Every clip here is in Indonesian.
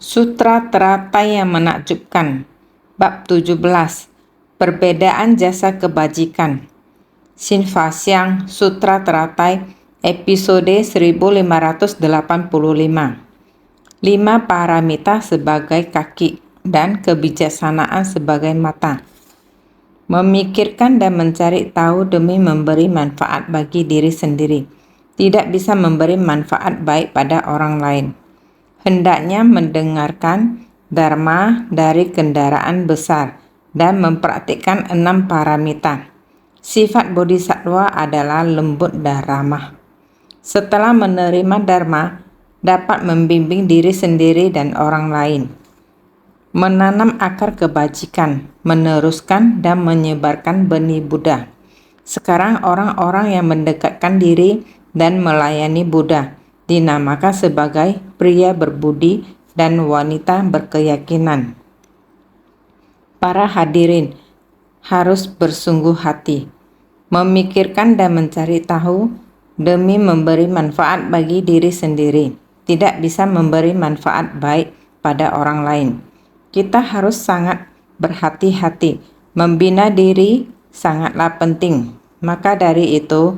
Sutra Teratai yang Menakjubkan. Bab 17. Perbedaan Jasa Kebajikan. Shinfaxiang Sutra Teratai episode 1585. 5 paramita sebagai kaki dan kebijaksanaan sebagai mata. Memikirkan dan mencari tahu demi memberi manfaat bagi diri sendiri tidak bisa memberi manfaat baik pada orang lain. Hendaknya mendengarkan dharma dari kendaraan besar dan mempraktikkan 6 paramita. Sifat bodhisattva adalah lembut dan ramah. Setelah menerima dharma, dapat membimbing diri sendiri dan orang lain. Menanam akar kebajikan, meneruskan dan menyebarkan benih Buddha. Sekarang orang-orang yang mendekatkan diri dan melayani Buddha dinamakan sebagai pria berbudi dan wanita berkeyakinan. Para hadirin harus bersungguh hati, memikirkan dan mencari tahu demi memberi manfaat bagi diri sendiri, tidak bisa memberi manfaat baik pada orang lain. Kita harus sangat berhati-hati, membina diri sangatlah penting. Maka dari itu,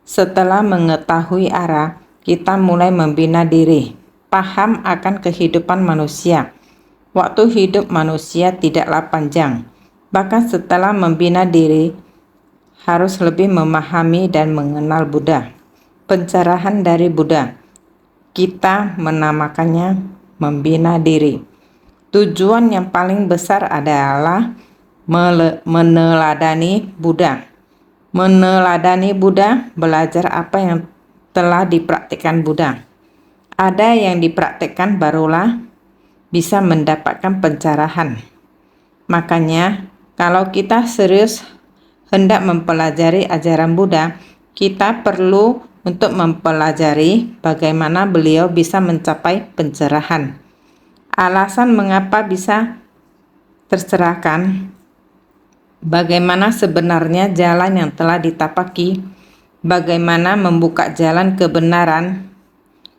setelah mengetahui arah, kita mulai membina diri, paham akan kehidupan manusia. Waktu hidup manusia tidaklah panjang, bahkan setelah membina diri, harus lebih memahami dan mengenal Buddha. Pencerahan dari Buddha, kita menamakannya membina diri. Tujuan yang paling besar adalah meneladani Buddha. Meneladani Buddha, belajar apa yang telah dipraktikkan Buddha. Ada yang dipraktikkan barulah bisa mendapatkan pencerahan. Makanya, kalau kita serius hendak mempelajari ajaran Buddha, kita perlu untuk mempelajari bagaimana beliau bisa mencapai pencerahan. Alasan mengapa bisa tercerahkan, bagaimana sebenarnya jalan yang telah ditapaki, bagaimana membuka jalan kebenaran,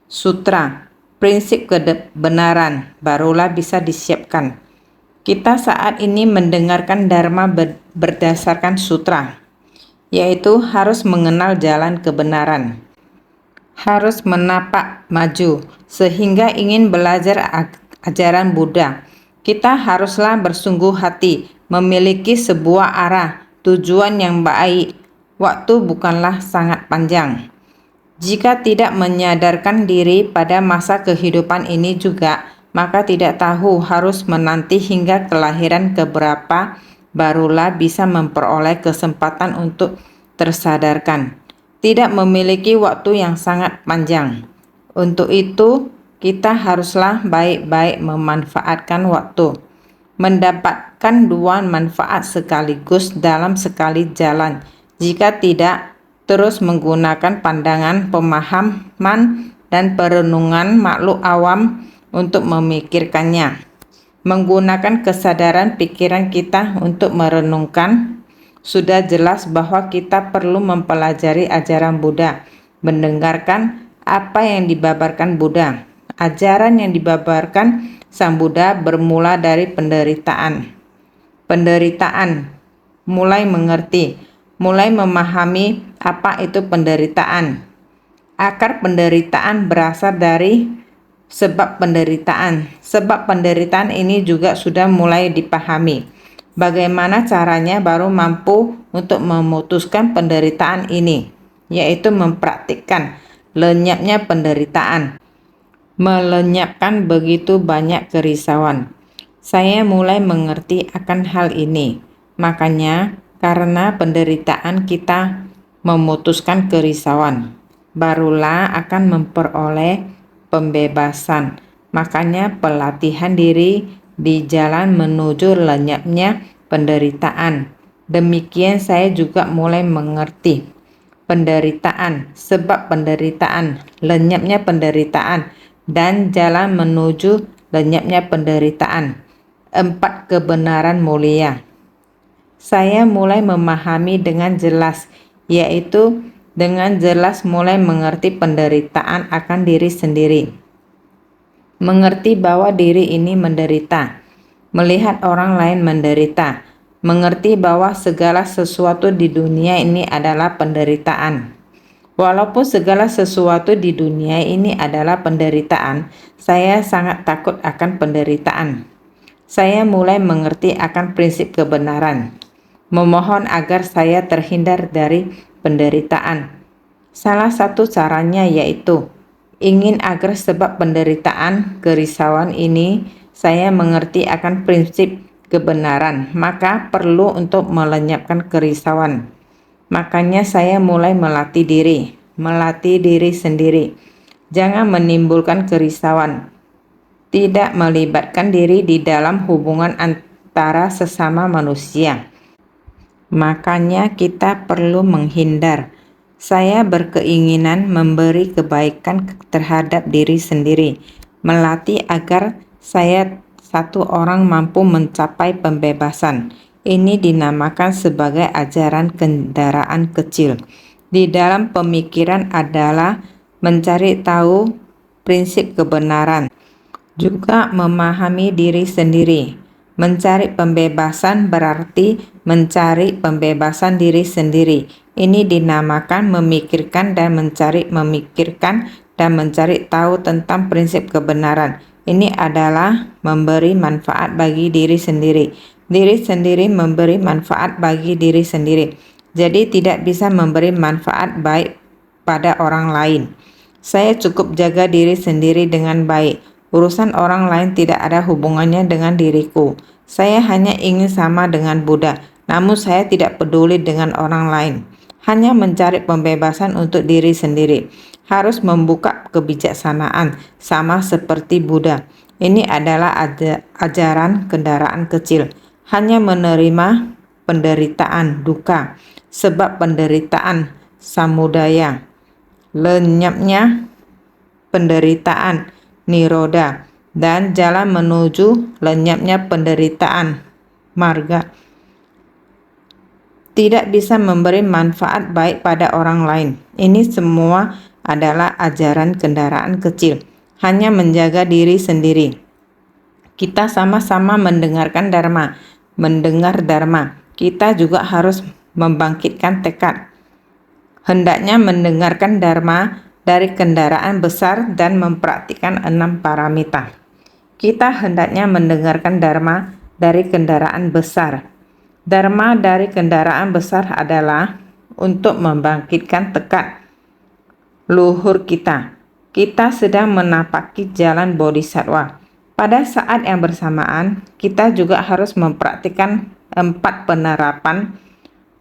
sutra, prinsip kebenaran barulah bisa disiapkan. Kita saat ini mendengarkan dharma berdasarkan sutra, yaitu harus mengenal jalan kebenaran, harus menapak maju sehingga ingin belajar ajaran Buddha. Kita haruslah bersungguh hati, memiliki sebuah arah, tujuan yang baik. Waktu bukanlah sangat panjang. Jika tidak menyadarkan diri pada masa kehidupan ini juga, maka tidak tahu harus menanti hingga kelahiran keberapa barulah bisa memperoleh kesempatan untuk tersadarkan. Tidak memiliki waktu yang sangat panjang. Untuk itu, kita haruslah baik-baik memanfaatkan waktu, mendapatkan 2 manfaat sekaligus dalam sekali jalan. Jika tidak, terus menggunakan pandangan pemahaman dan perenungan makhluk awam untuk memikirkannya. Menggunakan kesadaran pikiran kita untuk merenungkan, sudah jelas bahwa kita perlu mempelajari ajaran Buddha, mendengarkan apa yang dibabarkan Buddha. Ajaran yang dibabarkan Sang Buddha bermula dari penderitaan. Mulai mengerti, mulai memahami apa itu penderitaan. Akar penderitaan berasal dari sebab penderitaan. Sebab penderitaan ini juga sudah mulai dipahami. Bagaimana caranya baru mampu untuk memutuskan penderitaan ini, yaitu mempraktikkan lenyapnya penderitaan. Melenyapkan begitu banyak kerisauan. Saya mulai mengerti akan hal ini. Makanya, karena penderitaan kita memutuskan kerisauan, barulah akan memperoleh pembebasan. Makanya pelatihan diri di jalan menuju lenyapnya penderitaan. Demikian saya juga mulai mengerti penderitaan, sebab penderitaan, lenyapnya penderitaan, dan jalan menuju lenyapnya penderitaan. 4 kebenaran mulia. Saya mulai memahami dengan jelas, yaitu dengan jelas mulai mengerti penderitaan akan diri sendiri. mengerti bahwa diri ini menderita, melihat orang lain menderita, mengerti bahwa segala sesuatu di dunia ini adalah penderitaan. Walaupun segala sesuatu di dunia ini adalah penderitaan, saya sangat takut akan penderitaan. Saya mulai mengerti akan prinsip kebenaran, memohon agar saya terhindar dari penderitaan. Salah satu caranya yaitu ingin agar sebab penderitaan, kerisauan ini saya mengerti akan prinsip kebenaran, maka perlu untuk melenyapkan kerisauan. Makanya saya mulai melatih diri sendiri. Jangan menimbulkan kerisauan. Tidak melibatkan diri di dalam hubungan antara sesama manusia. Makanya kita perlu menghindar. Saya berkeinginan memberi kebaikan terhadap diri sendiri, melatih agar saya satu orang mampu mencapai pembebasan. Ini dinamakan sebagai ajaran kendaraan kecil. Di dalam pemikiran adalah mencari tahu prinsip kebenaran, juga memahami diri sendiri. Mencari pembebasan berarti mencari pembebasan diri sendiri. Ini dinamakan memikirkan dan mencari tahu tentang prinsip kebenaran. Ini adalah memberi manfaat bagi diri sendiri. Diri sendiri memberi manfaat bagi diri sendiri. Jadi tidak bisa memberi manfaat baik pada orang lain. Saya cukup jaga diri sendiri dengan baik. Urusan orang lain tidak ada hubungannya dengan diriku. Saya hanya ingin sama dengan Buddha, namun saya tidak peduli dengan orang lain. Hanya mencari pembebasan untuk diri sendiri. Harus membuka kebijaksanaan, sama seperti Buddha. Ini adalah ajaran kendaraan kecil. Hanya menerima penderitaan, duka, sebab penderitaan, samudaya, lenyapnya penderitaan, niroda, dan jalan menuju lenyapnya penderitaan, marga. Tidak bisa memberi manfaat baik pada orang lain. Ini semua adalah ajaran kendaraan kecil. Hanya menjaga diri sendiri. Kita sama-sama mendengarkan Dharma. Mendengar Dharma, kita juga harus membangkitkan tekad. Hendaknya mendengarkan Dharma dari kendaraan besar dan mempraktikkan 6 paramita. Kita hendaknya mendengarkan Dharma dari kendaraan besar. Dharma dari kendaraan besar adalah untuk membangkitkan tekad luhur kita. Kita sedang menapaki jalan bodhisattva. Pada saat yang bersamaan, kita juga harus mempraktikkan 4 penerapan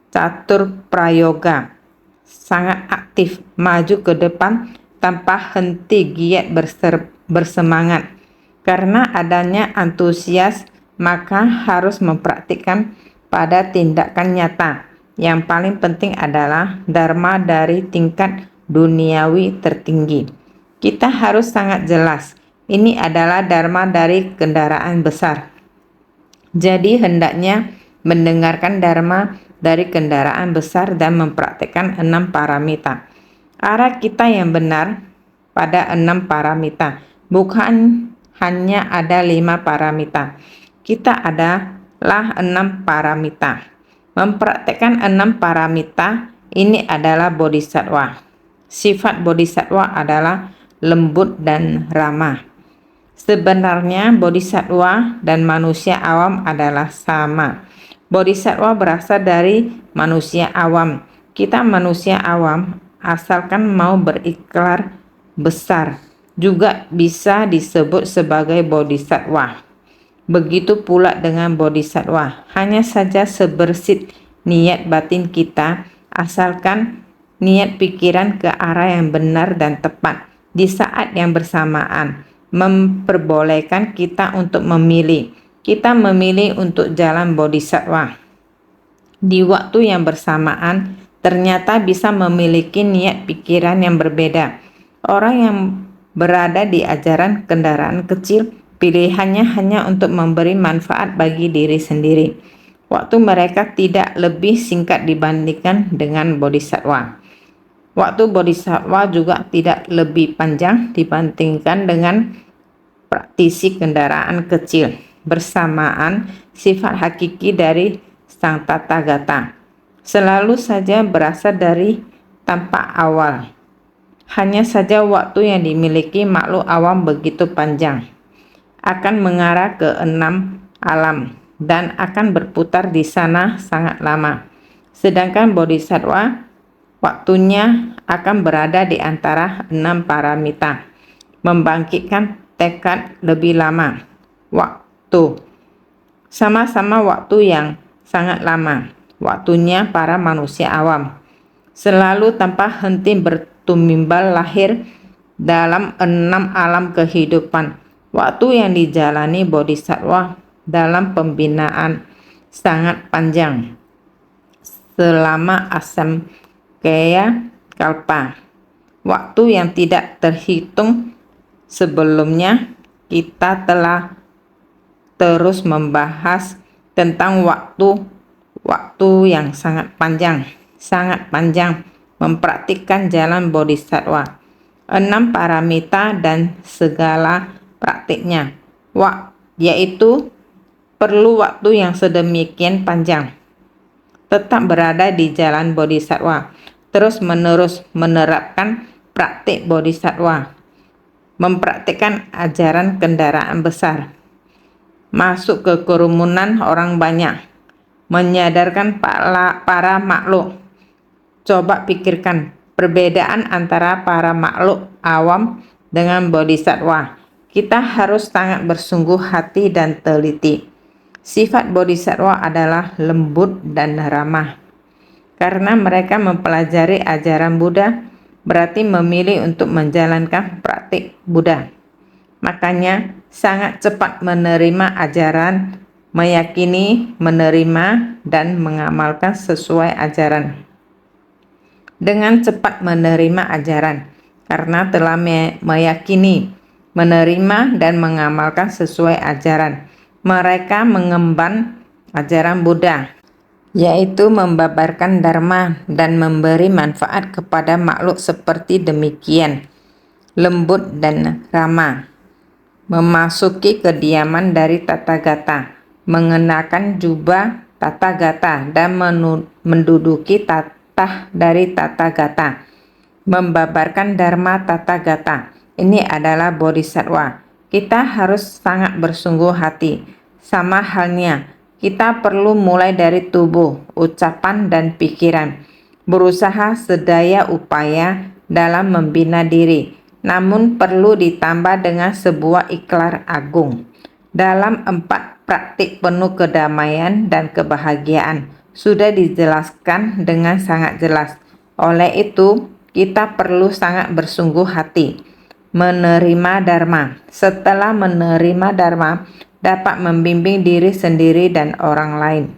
catur prayoga. Sangat aktif, maju ke depan tanpa henti, giat bersemangat. Karena adanya antusias, maka harus mempraktikkan pada tindakan nyata. Yang paling penting adalah Dharma dari tingkat duniawi tertinggi. Kita harus sangat jelas, ini adalah Dharma dari kendaraan besar. Jadi hendaknya mendengarkan Dharma dari kendaraan besar dan mempraktikkan 6 paramita. Arah kita yang benar pada 6 paramita, bukan hanya ada 5 paramita. Kita adalah 6 paramita. Mempraktikkan 6 paramita ini adalah bodhisattva. Sifat bodhisattva adalah lembut dan ramah. Sebenarnya bodhisattva dan manusia awam adalah sama. Bodhisattva berasal dari manusia awam. Kita manusia awam, asalkan mau berikrar besar, juga bisa disebut sebagai bodhisattva. Begitu pula dengan bodhisattva. Hanya saja sebersit niat batin kita, asalkan niat pikiran ke arah yang benar dan tepat di saat yang bersamaan, memperbolehkan kita untuk memilih. Kita memilih untuk jalan bodhisattva. Di waktu yang bersamaan, ternyata bisa memiliki niat pikiran yang berbeda. Orang yang berada di ajaran kendaraan kecil, pilihannya hanya untuk memberi manfaat bagi diri sendiri. Waktu mereka tidak lebih singkat dibandingkan dengan bodhisattva. Waktu bodhisattva juga tidak lebih panjang dibandingkan dengan praktisi kendaraan kecil bersamaan sifat hakiki dari sang Tathagata selalu saja berasal dari tanpa awal. Hanya saja waktu yang dimiliki makhluk awam begitu panjang, akan mengarah ke 6 alam dan akan berputar di sana sangat lama. Sedangkan bodhisattva waktunya akan berada di antara 6 paramita, membangkitkan tekad lebih lama. Waktu sama-sama waktu yang sangat lama, waktunya para manusia awam, selalu tanpa henti bertumimbal lahir dalam 6 alam kehidupan. Waktu yang dijalani bodhisattva dalam pembinaan sangat panjang, selama asamkaya kalpa, waktu yang tidak terhitung. Sebelumnya kita telah terus membahas tentang waktu yang sangat panjang mempraktikkan jalan bodhisattva, 6 paramita dan segala praktiknya, yaitu perlu waktu yang sedemikian panjang tetap berada di jalan bodhisattva, terus-menerus menerapkan praktik bodhisattva, mempraktikkan ajaran kendaraan besar, masuk ke kerumunan orang banyak, menyadarkan para makhluk. Coba pikirkan perbedaan antara para makhluk awam dengan bodhisattva. Kita harus sangat bersungguh hati dan teliti. Sifat bodhisattva adalah lembut dan ramah. Karena mereka mempelajari ajaran Buddha, berarti memilih untuk menjalankan praktik Buddha. Makanya sangat cepat menerima ajaran, meyakini, menerima, dan mengamalkan sesuai ajaran. Dengan cepat menerima ajaran, karena telah meyakini, menerima, dan mengamalkan sesuai ajaran, mereka mengemban ajaran Buddha, yaitu membabarkan dharma dan memberi manfaat kepada makhluk seperti demikian, lembut dan ramah. Memasuki kediaman dari Tathagata, mengenakan jubah Tathagata dan menduduki tatah dari Tathagata, membabarkan dharma Tathagata. Ini adalah bodhisattva. Kita harus sangat bersungguh hati. Sama halnya, kita perlu mulai dari tubuh, ucapan, dan pikiran, berusaha sedaya upaya dalam membina diri, namun perlu ditambah dengan sebuah ikhlas agung. Dalam 4 praktik penuh kedamaian dan kebahagiaan sudah dijelaskan dengan sangat jelas. Oleh itu, kita perlu sangat bersungguh hati menerima dharma. Setelah menerima dharma, dapat membimbing diri sendiri dan orang lain.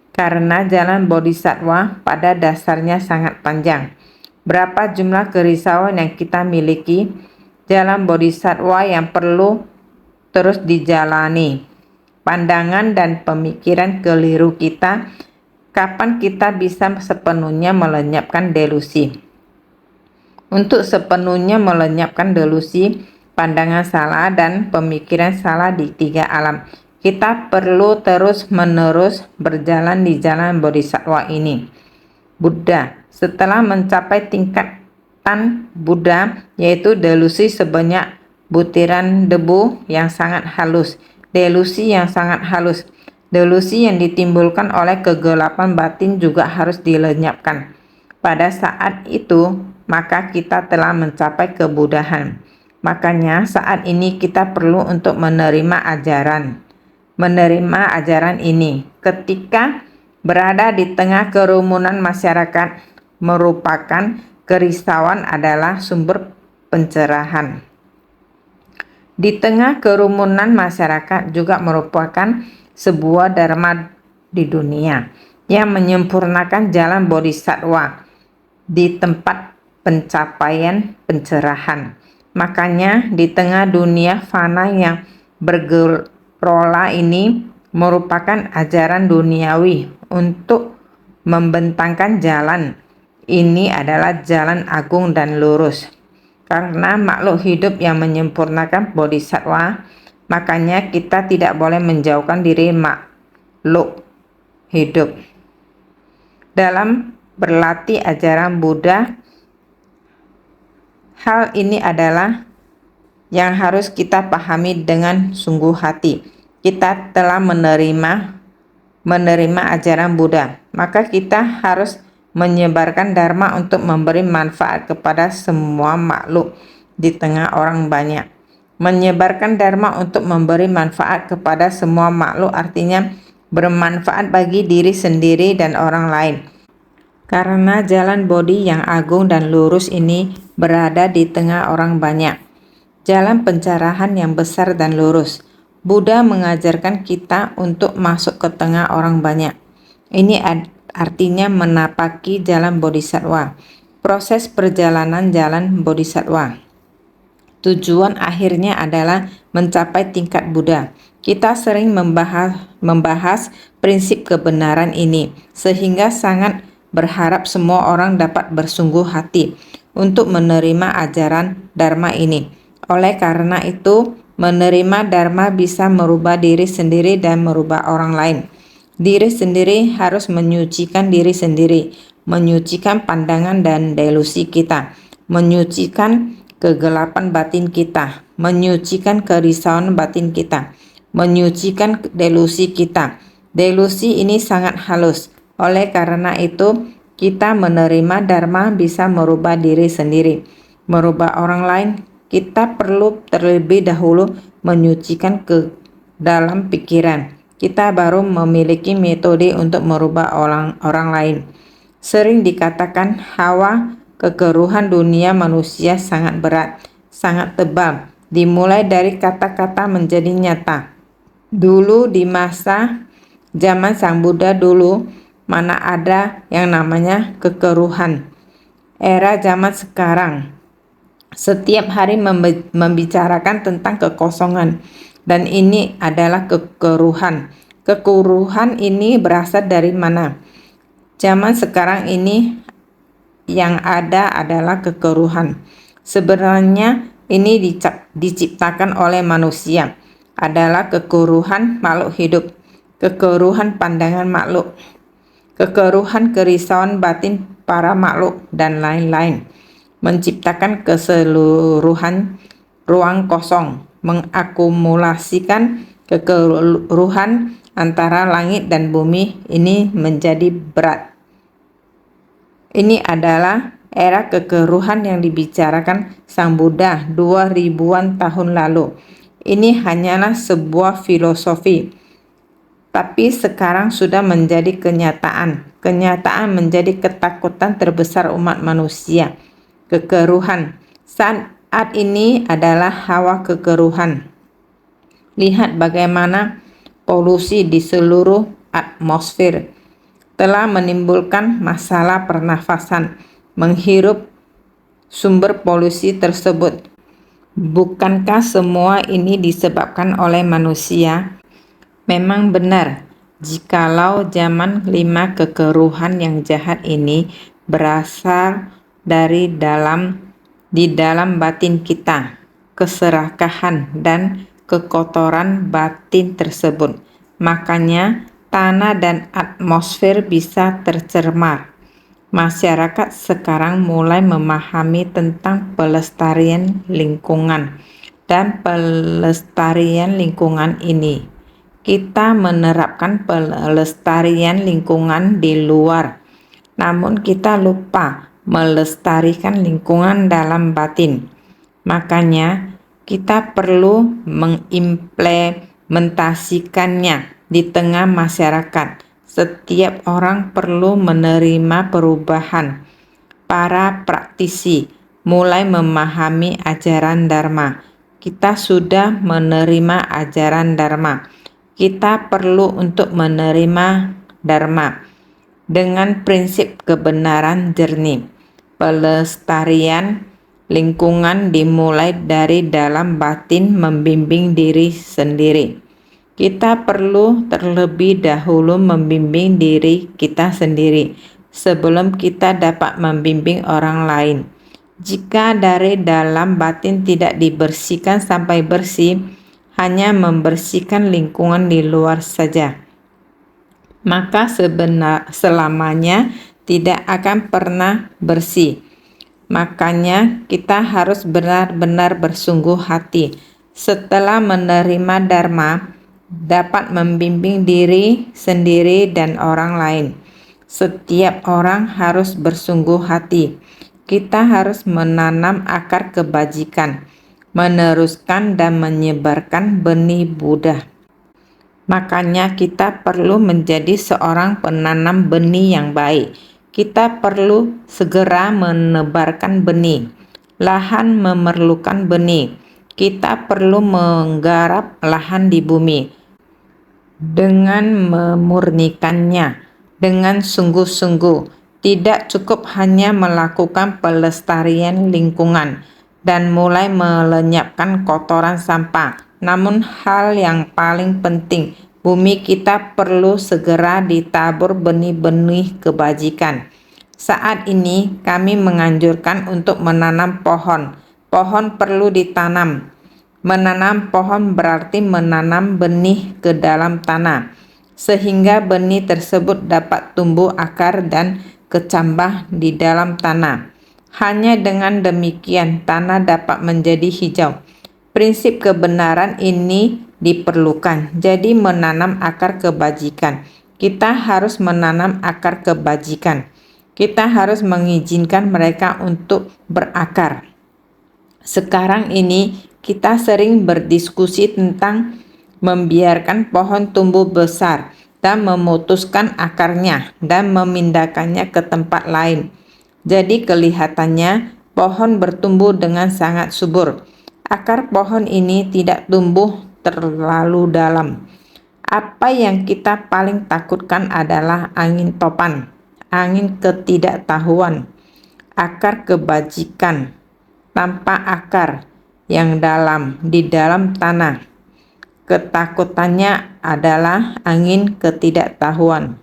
Karena jalan bodhisattva pada dasarnya sangat panjang. Berapa jumlah kerisauan yang kita miliki, jalan bodhisattva yang perlu terus dijalani. Pandangan dan pemikiran keliru kita, kapan kita bisa sepenuhnya melenyapkan delusi. Untuk sepenuhnya melenyapkan delusi, pandangan salah, dan pemikiran salah di 3 alam, kita perlu terus-menerus berjalan di jalan bodhisattva ini. Buddha setelah mencapai tingkatan Buddha, yaitu delusi sebanyak butiran debu yang sangat halus. Delusi yang sangat halus, delusi yang ditimbulkan oleh kegelapan batin juga harus dilenyapkan. Pada saat itu, maka kita telah mencapai kebudahan. Makanya saat ini kita perlu untuk menerima ajaran ini. Ketika berada di tengah kerumunan masyarakat, merupakan kerisauan adalah sumber pencerahan. Di tengah kerumunan masyarakat juga merupakan sebuah dharma di dunia yang menyempurnakan jalan bodhisattva di tempat pencapaian pencerahan. Makanya di tengah dunia fana yang bergerola ini merupakan ajaran duniawi untuk membentangkan jalan. Ini adalah jalan agung dan lurus. Karena makhluk hidup yang menyempurnakan bodhisattva Makanya kita tidak boleh menjauhkan diri makhluk hidup. Dalam berlatih ajaran Buddha, hal ini adalah yang harus kita pahami dengan sungguh hati. Kita telah menerima ajaran Buddha, maka kita harus menyebarkan Dharma untuk memberi manfaat kepada semua makhluk di tengah orang banyak. Menyebarkan Dharma untuk memberi manfaat kepada semua makhluk artinya bermanfaat bagi diri sendiri dan orang lain. Karena jalan Bodhi yang agung dan lurus ini berada di tengah orang banyak. Jalan pencerahan yang besar dan lurus. Buddha mengajarkan kita untuk masuk ke tengah orang banyak. Ini artinya menapaki jalan Bodhisattva. Proses perjalanan jalan Bodhisattva. Tujuan akhirnya adalah mencapai tingkat Buddha. Kita sering membahas prinsip kebenaran ini, sehingga sangat berharap semua orang dapat bersungguh hati untuk menerima ajaran Dharma ini. Oleh karena itu, menerima Dharma bisa merubah diri sendiri dan merubah orang lain. Diri sendiri harus menyucikan diri sendiri, menyucikan pandangan dan delusi kita, menyucikan kegelapan batin kita, menyucikan kerisauan batin kita, menyucikan delusi kita. Delusi ini sangat halus. Oleh karena itu, kita menerima Dharma bisa merubah diri sendiri, merubah orang lain. Kita perlu terlebih dahulu menyucikan ke dalam pikiran. Kita baru memiliki metode untuk merubah orang lain. Sering dikatakan hawa kekeruhan dunia manusia sangat berat, sangat tebal, dimulai dari kata-kata menjadi nyata. Dulu di masa zaman Sang Buddha dulu, mana ada yang namanya kekeruhan. Era zaman sekarang, setiap hari membicarakan tentang kekosongan, dan ini adalah kekeruhan. Kekeruhan ini berasal dari mana? Zaman sekarang ini yang ada adalah kekeruhan. Sebenarnya ini diciptakan oleh manusia, adalah kekeruhan makhluk hidup, kekeruhan pandangan makhluk, kekeruhan kerisauan batin para makhluk, dan lain-lain. Menciptakan keseluruhan ruang kosong, mengakumulasikan kekeruhan antara langit dan bumi ini menjadi berat. Ini adalah era kekeruhan yang dibicarakan Sang Buddha 2000-an tahun lalu. Ini hanyalah sebuah filosofi, tapi sekarang sudah menjadi kenyataan. Kenyataan menjadi ketakutan terbesar umat manusia. Kekeruhan saat ini adalah hawa kekeruhan. Lihat bagaimana polusi di seluruh atmosfer telah menimbulkan masalah pernafasan. Menghirup sumber polusi tersebut. Bukankah semua ini disebabkan oleh manusia? Memang benar, jikalau zaman 5 kekeruhan yang jahat ini berasal di dalam batin kita, keserakahan dan kekotoran batin tersebut. Makanya tanah dan atmosfer bisa tercemar. Masyarakat sekarang mulai memahami tentang pelestarian lingkungan, dan pelestarian lingkungan ini kita menerapkan pelestarian lingkungan di luar, namun kita lupa melestarikan lingkungan dalam batin. Makanya kita perlu mengimplementasikannya di tengah masyarakat. Setiap orang perlu menerima perubahan. Para praktisi mulai memahami ajaran Dharma. Kita sudah menerima ajaran Dharma. Kita perlu untuk menerima Dharma dengan prinsip kebenaran jernih. Pelestarian lingkungan dimulai dari dalam batin, membimbing diri sendiri. Kita perlu terlebih dahulu membimbing diri kita sendiri sebelum kita dapat membimbing orang lain. Jika dari dalam batin tidak dibersihkan sampai bersih, hanya membersihkan lingkungan di luar saja, maka selamanya tidak akan pernah bersih. Makanya kita harus benar-benar bersungguh hati setelah menerima Dharma, dapat membimbing diri sendiri dan orang lain. Setiap orang harus bersungguh hati. Kita harus menanam akar kebajikan, meneruskan dan menyebarkan benih Buddha. Makanya kita perlu menjadi seorang penanam benih yang baik. Kita perlu segera menebarkan benih. Lahan memerlukan benih. Kita perlu menggarap lahan di bumi dengan memurnikannya dengan sungguh-sungguh. Tidak cukup hanya melakukan pelestarian lingkungan dan mulai melenyapkan kotoran sampah. Namun hal yang paling penting, bumi kita perlu segera ditabur benih-benih kebajikan. Saat ini kami menganjurkan untuk menanam pohon. Pohon perlu ditanam. Menanam pohon berarti menanam benih ke dalam tanah, sehingga benih tersebut dapat tumbuh akar dan kecambah di dalam tanah. Hanya dengan demikian tanah dapat menjadi hijau. Prinsip kebenaran ini diperlukan. Jadi menanam akar kebajikan. Kita harus menanam akar kebajikan. Kita harus mengizinkan mereka untuk berakar. Sekarang ini kita sering berdiskusi tentang membiarkan pohon tumbuh besar dan memutuskan akarnya dan memindahkannya ke tempat lain. Jadi kelihatannya pohon bertumbuh dengan sangat subur. Akar pohon ini tidak tumbuh terlalu dalam. Apa yang kita paling takutkan adalah angin topan, angin ketidaktahuan, akar kebajikan tanpa akar yang dalam di dalam tanah. Ketakutannya adalah angin ketidaktahuan.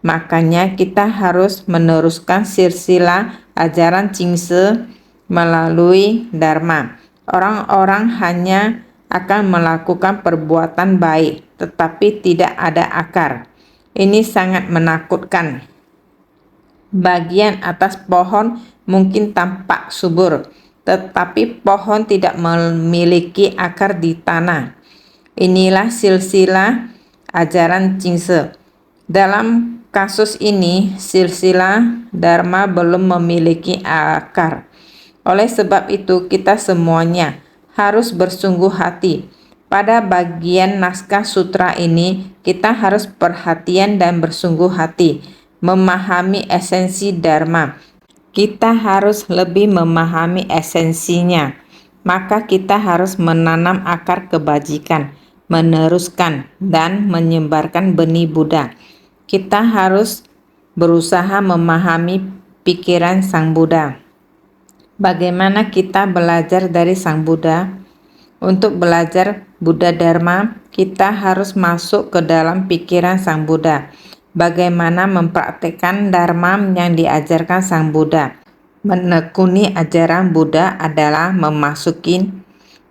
Makanya kita harus meneruskan silsilah ajaran Jingse melalui Dharma. Orang-orang hanya akan melakukan perbuatan baik, tetapi tidak ada akar. Ini sangat menakutkan. Bagian atas pohon mungkin tampak subur, tetapi pohon tidak memiliki akar di tanah. Inilah silsilah ajaran Jingse. Dalam kasus ini, silsilah Dharma belum memiliki akar. Oleh sebab itu, kita semuanya harus bersungguh hati. Pada bagian naskah sutra ini, kita harus perhatian dan bersungguh hati, memahami esensi Dharma. Kita harus lebih memahami esensinya. Maka kita harus menanam akar kebajikan, meneruskan dan menyebarkan benih Buddha. Kita harus berusaha memahami pikiran Sang Buddha. Bagaimana kita belajar dari Sang Buddha? Untuk belajar Buddha Dharma, kita harus masuk ke dalam pikiran Sang Buddha. Bagaimana mempraktikkan Dharma yang diajarkan Sang Buddha? Menekuni ajaran Buddha adalah memasuki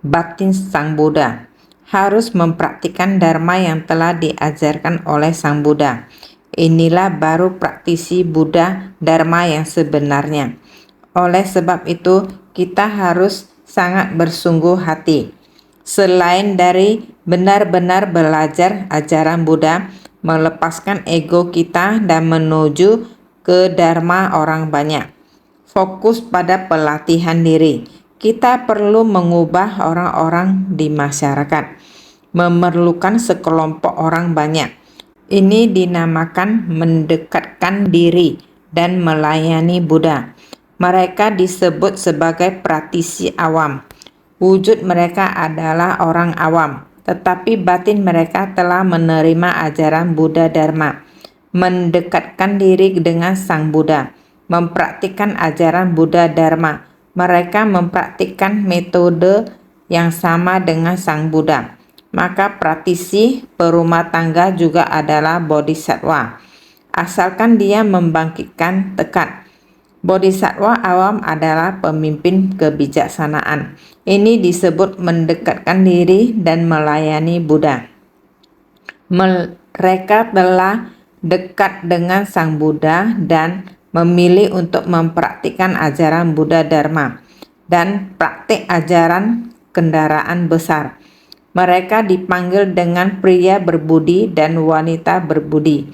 batin Sang Buddha. Harus mempraktikkan Dharma yang telah diajarkan oleh Sang Buddha. Inilah baru praktisi Buddha Dharma yang sebenarnya. Oleh sebab itu, kita harus sangat bersungguh hati. Selain dari benar-benar belajar ajaran Buddha, melepaskan ego kita dan menuju ke Dharma orang banyak. Fokus pada pelatihan diri. Kita perlu mengubah orang-orang di masyarakat, memerlukan sekelompok orang banyak. Ini dinamakan mendekatkan diri dan melayani Buddha. Mereka disebut sebagai praktisi awam. Wujud mereka adalah orang awam, tetapi batin mereka telah menerima ajaran Buddha Dharma. Mendekatkan diri dengan Sang Buddha, mempraktikkan ajaran Buddha Dharma. Mereka mempraktikkan metode yang sama dengan Sang Buddha. Maka praktisi perumah tangga juga adalah bodhisattva, asalkan dia membangkitkan tekad. Bodhisatwa awam adalah pemimpin kebijaksanaan. Ini disebut mendekatkan diri dan melayani Buddha. Mereka telah dekat dengan Sang Buddha dan memilih untuk mempraktikkan ajaran Buddha Dharma dan praktik ajaran kendaraan besar. Mereka dipanggil dengan pria berbudi dan wanita berbudi.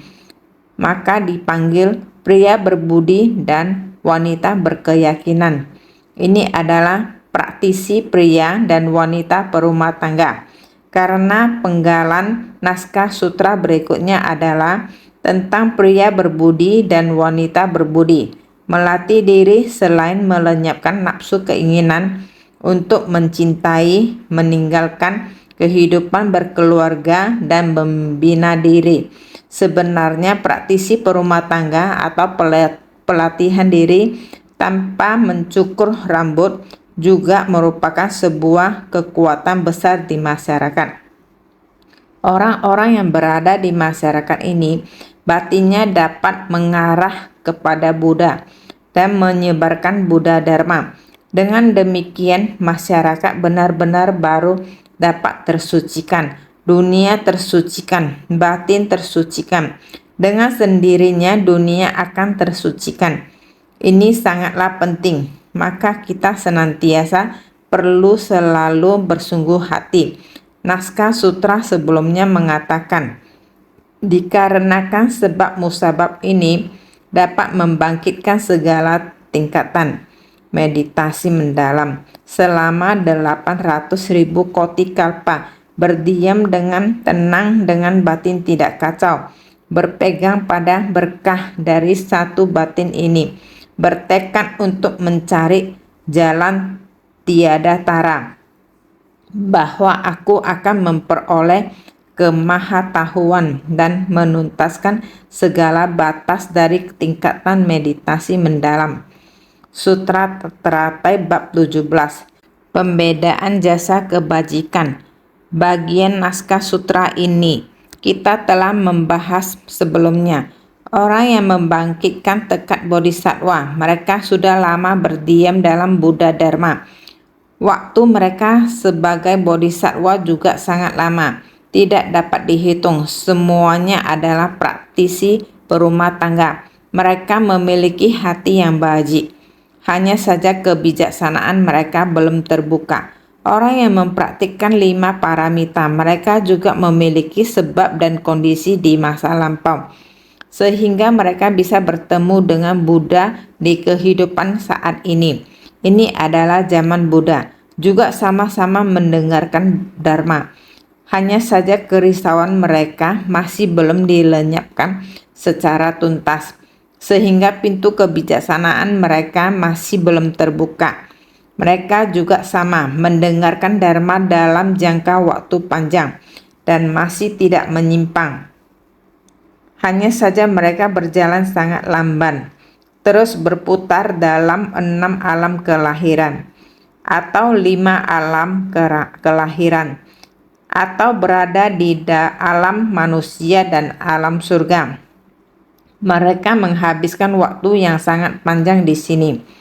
Maka dipanggil pria berbudi dan wanita berkeyakinan. Ini adalah praktisi pria dan wanita perumah tangga. Karena penggalan naskah sutra berikutnya adalah tentang pria berbudi dan wanita berbudi. Melatih diri selain melenyapkan nafsu keinginan untuk mencintai, meninggalkan kehidupan berkeluarga dan membina diri. Sebenarnya praktisi perumah tangga atau pelatihan diri tanpa mencukur rambut juga merupakan sebuah kekuatan besar di masyarakat. Orang-orang yang berada di masyarakat ini batinnya dapat mengarah kepada Buddha dan menyebarkan Buddha Dharma. Dengan demikian masyarakat benar-benar baru dapat tersucikan, dunia tersucikan, batin tersucikan. Dengan sendirinya dunia akan tersucikan. Ini sangatlah penting, maka kita senantiasa perlu selalu bersungguh hati. Naskah sutra sebelumnya mengatakan, dikarenakan sebab musabab ini dapat membangkitkan segala tingkatan meditasi mendalam selama 800.000 koti kalpa, berdiam dengan tenang dengan batin tidak kacau, berpegang pada berkah dari satu batin ini, bertekad untuk mencari jalan tiada tara, bahwa aku akan memperoleh kemahatauan dan menuntaskan segala batas dari tingkatan meditasi mendalam. Sutra Teratai bab 17. Pembedaan jasa kebajikan. Bagian naskah sutra ini kita telah membahas sebelumnya. Orang yang membangkitkan tekad bodhisattva, mereka sudah lama berdiam dalam Buddha Dharma. Waktu mereka sebagai bodhisattva juga sangat lama, tidak dapat dihitung. Semuanya adalah praktisi perumah tangga. Mereka memiliki hati yang baik. Hanya saja kebijaksanaan mereka belum terbuka. Orang yang mempraktikkan 5 paramita, mereka juga memiliki sebab dan kondisi di masa lampau, sehingga mereka bisa bertemu dengan Buddha di kehidupan saat ini. Ini adalah zaman Buddha, juga sama-sama mendengarkan Dharma. Hanya saja kerisauan mereka masih belum dilenyapkan secara tuntas, sehingga pintu kebijaksanaan mereka masih belum terbuka. Mereka juga sama mendengarkan Dharma dalam jangka waktu panjang dan masih tidak menyimpang. Hanya saja mereka berjalan sangat lamban, terus berputar dalam 6 alam kelahiran, atau 5 alam kelahiran, atau berada di alam manusia dan alam surga. Mereka menghabiskan waktu yang sangat panjang di sini.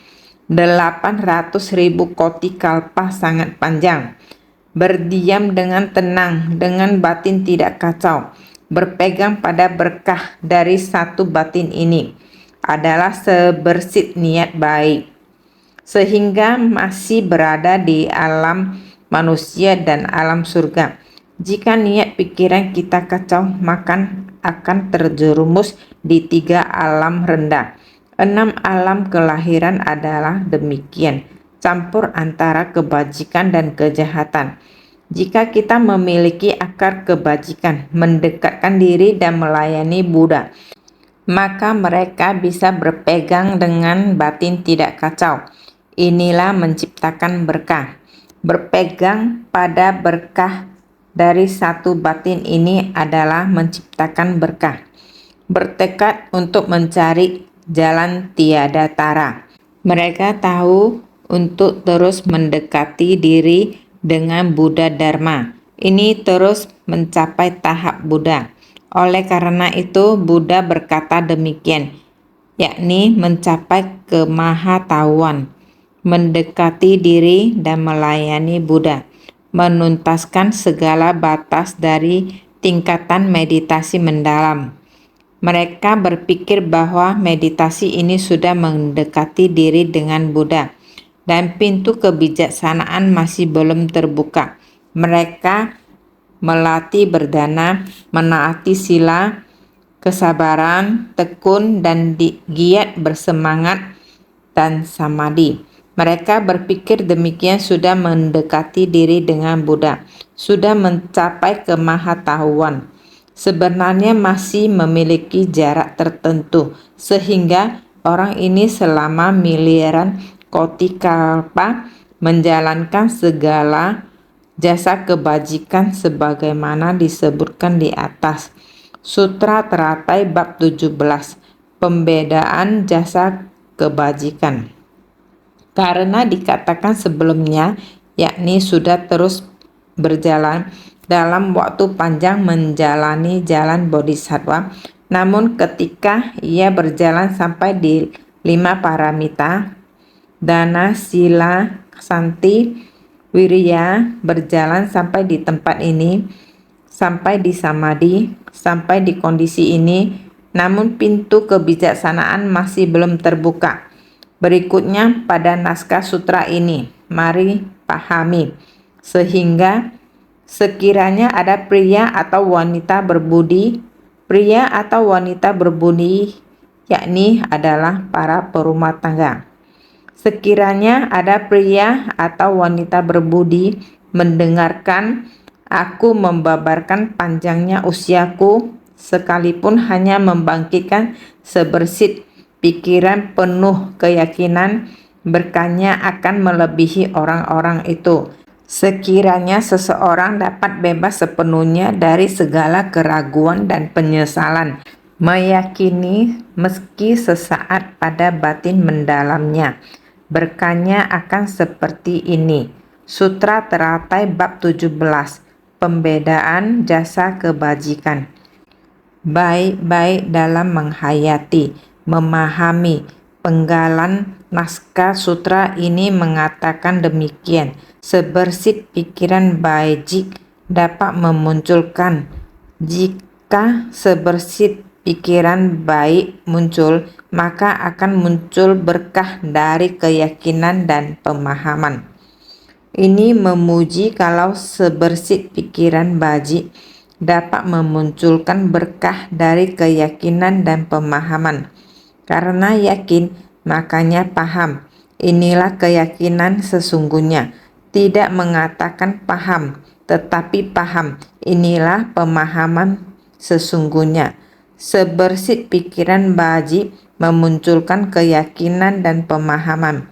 800.000 koti kalpa sangat panjang. Berdiam dengan tenang, dengan batin tidak kacau, berpegang pada berkah dari satu batin ini adalah sebersih niat baik, sehingga masih berada di alam manusia dan alam surga. Jika niat pikiran kita kacau, maka akan terjerumus di 3 alam rendah. 6 alam kelahiran adalah demikian, campur antara kebajikan dan kejahatan. Jika kita memiliki akar kebajikan, mendekatkan diri dan melayani Buddha, maka mereka bisa berpegang dengan batin tidak kacau. Inilah menciptakan berkah. Berpegang pada berkah dari satu batin ini adalah menciptakan berkah. Bertekad untuk mencari jalan tiada tara. Mereka tahu untuk terus mendekati diri dengan Buddha Dharma. Ini terus mencapai tahap Buddha. Oleh karena itu Buddha berkata demikian, yakni mencapai kemahatauan, mendekati diri dan melayani Buddha, menuntaskan segala batas dari tingkatan meditasi mendalam. Mereka berpikir bahwa meditasi ini sudah mendekati diri dengan Buddha dan pintu kebijaksanaan masih belum terbuka. Mereka melatih berdana, menaati sila, kesabaran, tekun, dan giat bersemangat dan samadhi. Mereka berpikir demikian sudah mendekati diri dengan Buddha, sudah mencapai kemahatauan. Sebenarnya masih memiliki jarak tertentu, sehingga orang ini selama miliaran kotikalpa menjalankan segala jasa kebajikan sebagaimana disebutkan di atas. Sutra Teratai bab 17, pembedaan jasa kebajikan. Karena dikatakan sebelumnya, yakni sudah terus berjalan dalam waktu panjang menjalani jalan bodhisattva, namun ketika ia berjalan sampai di 5 paramita, dana, sila, santi, wirya, berjalan sampai di tempat ini, sampai di samadhi, sampai di kondisi ini, namun pintu kebijaksanaan masih belum terbuka. Berikutnya pada naskah sutra ini, mari pahami, sehingga sekiranya ada pria atau wanita berbudi, yakni adalah para perumah tangga. Sekiranya ada pria atau wanita berbudi mendengarkan aku membabarkan panjangnya usiaku, sekalipun hanya membangkitkan sebersit pikiran penuh keyakinan, berkahnya akan melebihi orang-orang itu. Sekiranya seseorang dapat bebas sepenuhnya dari segala keraguan dan penyesalan, meyakini meski sesaat pada batin mendalamnya, berkahnya akan seperti ini. Sutra Teratai bab 17, pembedaan jasa kebajikan. Baik-baik dalam menghayati, memahami. Penggalan naskah sutra ini mengatakan demikian. Sebersit pikiran bajik dapat memunculkan. Jika sebersit pikiran baik muncul, maka akan muncul berkah dari keyakinan dan pemahaman. Ini memuji kalau sebersit pikiran bajik dapat memunculkan berkah dari keyakinan dan pemahaman. Karena yakin, makanya paham. Inilah keyakinan sesungguhnya. Tidak mengatakan paham, tetapi paham. Inilah pemahaman sesungguhnya. Sebersit pikiran bajik memunculkan keyakinan dan pemahaman.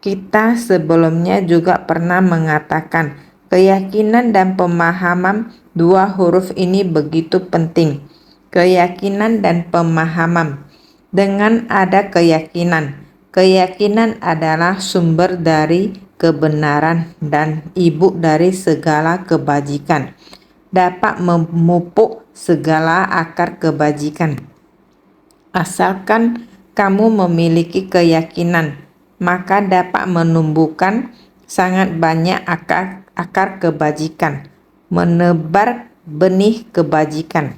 Kita sebelumnya juga pernah mengatakan keyakinan dan pemahaman, dua huruf ini begitu penting. Keyakinan dan pemahaman. Dengan ada keyakinan, keyakinan adalah sumber dari kebenaran dan ibu dari segala kebajikan. Dapat memupuk segala akar kebajikan. Asalkan kamu memiliki keyakinan, maka dapat menumbuhkan sangat banyak akar kebajikan, menebar benih kebajikan,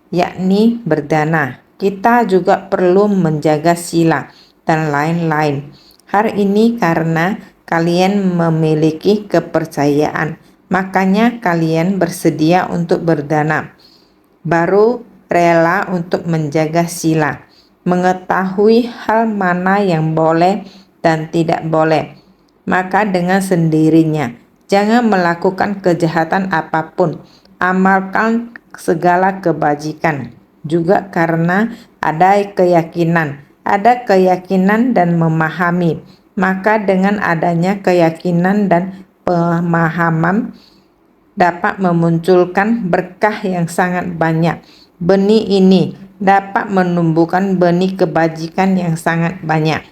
yakni berdana. Kita juga perlu menjaga sila dan lain-lain. Hal ini karena kalian memiliki kepercayaan, makanya kalian bersedia untuk berdana. Baru rela untuk menjaga sila, mengetahui hal mana yang boleh dan tidak boleh. Maka dengan sendirinya, jangan melakukan kejahatan apapun, amalkan segala kebajikan. Juga karena ada keyakinan dan memahami, maka dengan adanya keyakinan dan pemahaman dapat memunculkan berkah yang sangat banyak. Benih ini dapat menumbuhkan benih kebajikan yang sangat banyak,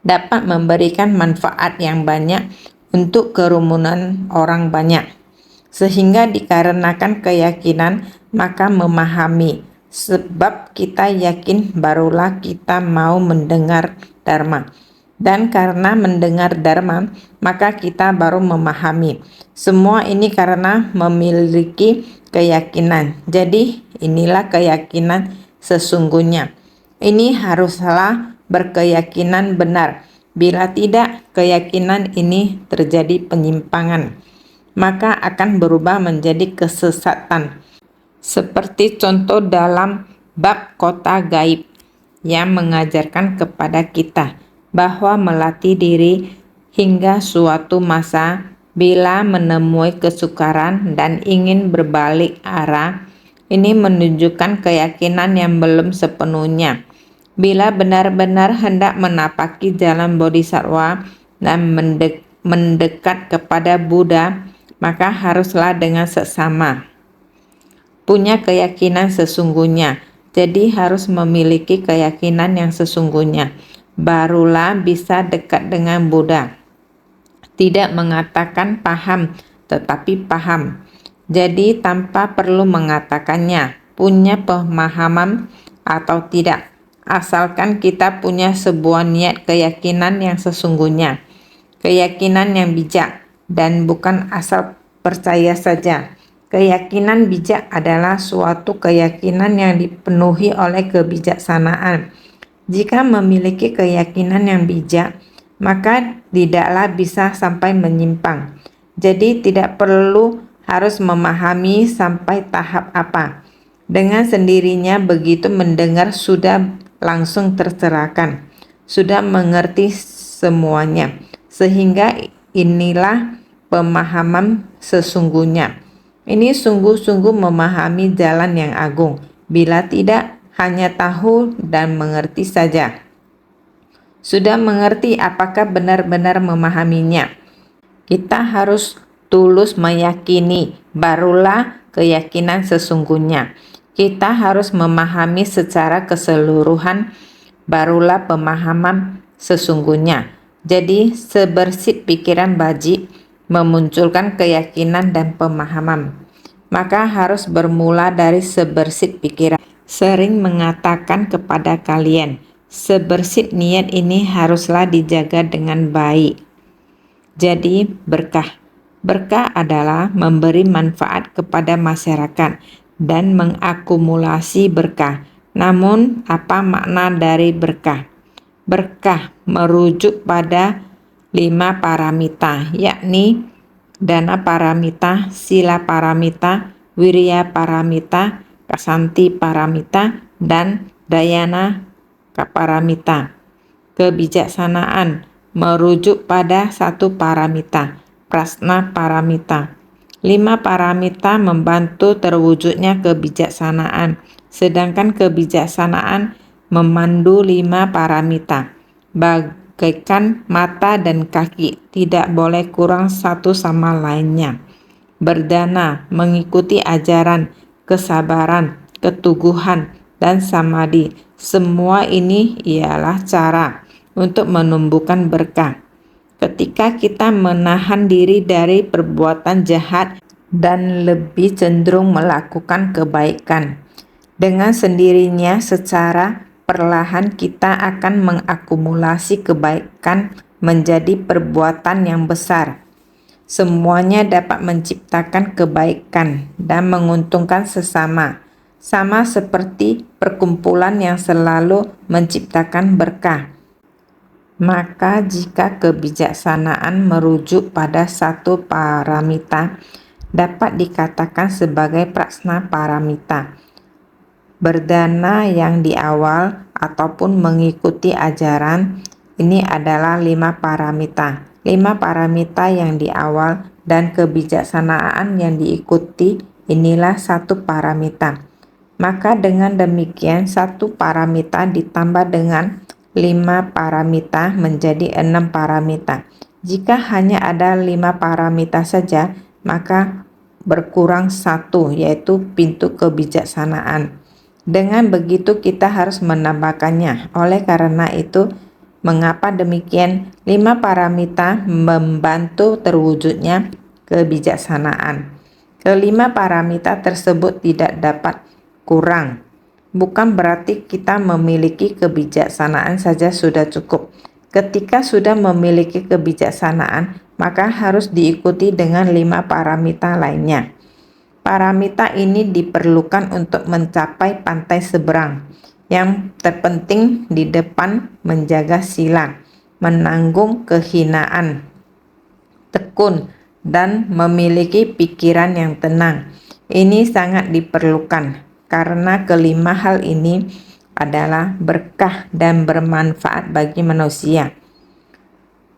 dapat memberikan manfaat yang banyak untuk kerumunan orang banyak. Sehingga dikarenakan keyakinan, maka memahami. Sebab kita yakin barulah kita mau mendengar Dharma. Dan karena mendengar Dharma, maka kita baru memahami. Semua ini karena memiliki keyakinan. Jadi inilah keyakinan sesungguhnya. Ini haruslah berkeyakinan benar. Bila tidak, keyakinan ini terjadi penyimpangan, maka akan berubah menjadi kesesatan. Seperti contoh dalam bab kota gaib yang mengajarkan kepada kita bahwa melatih diri hingga suatu masa bila menemui kesukaran dan ingin berbalik arah, ini menunjukkan keyakinan yang belum sepenuhnya. Bila benar-benar hendak menapaki jalan bodhisattva dan mendekat kepada Buddha, maka haruslah dengan seksama punya keyakinan sesungguhnya. Jadi harus memiliki keyakinan yang sesungguhnya, barulah bisa dekat dengan Buddha. Tidak mengatakan paham, tetapi paham. Jadi tanpa perlu mengatakannya, punya pemahaman atau tidak. Asalkan kita punya sebuah niat keyakinan yang sesungguhnya, keyakinan yang bijak, dan bukan asal percaya saja. Keyakinan bijak adalah suatu keyakinan yang dipenuhi oleh kebijaksanaan. Jika memiliki keyakinan yang bijak, maka tidaklah bisa sampai menyimpang. Jadi tidak perlu harus memahami sampai tahap apa. Dengan sendirinya begitu mendengar sudah langsung tercerahkan, sudah mengerti semuanya, sehingga inilah pemahaman sesungguhnya. Ini sungguh-sungguh memahami jalan yang agung. Bila tidak, hanya tahu dan mengerti saja. Sudah mengerti, apakah benar-benar memahaminya? Kita harus tulus meyakini, barulah keyakinan sesungguhnya. Kita harus memahami secara keseluruhan, barulah pemahaman sesungguhnya. Jadi sebersih pikiran bajik memunculkan keyakinan dan pemahaman, maka harus bermula dari sebersih pikiran. Sering mengatakan kepada kalian, sebersih niat ini haruslah dijaga dengan baik. Jadi berkah. Berkah adalah memberi manfaat kepada masyarakat dan mengakumulasi berkah. Namun apa makna dari berkah? Berkah merujuk pada 5 paramita, yakni dana paramita, sila paramita, wirya paramita, kasanti paramita, dan dayana paramita. Kebijaksanaan merujuk pada 1 paramita, prasna paramita. 5 paramita membantu terwujudnya kebijaksanaan, sedangkan kebijaksanaan memandu 5 paramita. Bagaikan mata dan kaki, tidak boleh kurang satu sama lainnya. Berdana mengikuti ajaran, kesabaran, keteguhan, dan samadhi. Semua ini ialah cara untuk menumbuhkan berkah. Ketika kita menahan diri dari perbuatan jahat dan lebih cenderung melakukan kebaikan, dengan sendirinya secara perlahan kita akan mengakumulasi kebaikan menjadi perbuatan yang besar. Semuanya dapat menciptakan kebaikan dan menguntungkan sesama, sama seperti perkumpulan yang selalu menciptakan berkah. Maka jika kebijaksanaan merujuk pada 1 paramita, dapat dikatakan sebagai prasna paramita. Berdana yang di awal ataupun mengikuti ajaran, ini adalah 5 paramita. 5 paramita yang di awal dan kebijaksanaan yang diikuti, inilah 1 paramita. Maka dengan demikian 1 paramita ditambah dengan 5 paramita menjadi 6 paramita. Jika hanya ada 5 paramita saja, maka berkurang 1, yaitu pintu kebijaksanaan. Dengan begitu kita harus menambahkannya. Oleh karena itu, mengapa demikian? 5 paramita membantu terwujudnya kebijaksanaan. Kelima paramita tersebut tidak dapat kurang. bukan berarti kita memiliki kebijaksanaan saja sudah cukup. Ketika sudah memiliki kebijaksanaan, maka harus diikuti dengan 5 paramita lainnya. Paramita ini diperlukan untuk mencapai pantai seberang. Yang terpenting di depan menjaga sila, menanggung kehinaan, tekun, dan memiliki pikiran yang tenang. Ini sangat diperlukan karena kelima hal ini adalah berkah dan bermanfaat bagi manusia.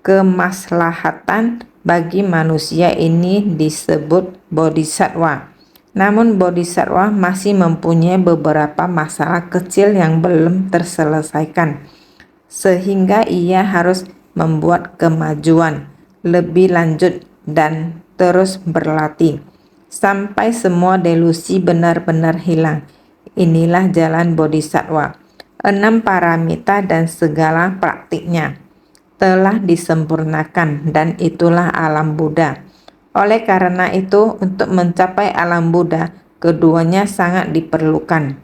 Kemaslahatan bagi manusia ini disebut bodhisattva. Namun bodhisattva masih mempunyai beberapa masalah kecil yang belum terselesaikan, sehingga ia harus membuat kemajuan lebih lanjut dan terus berlatih sampai semua delusi benar-benar hilang. Inilah jalan bodhisattva. 6 paramita dan segala praktiknya telah disempurnakan, dan itulah alam Buddha. Oleh karena itu, untuk mencapai alam Buddha, keduanya sangat diperlukan.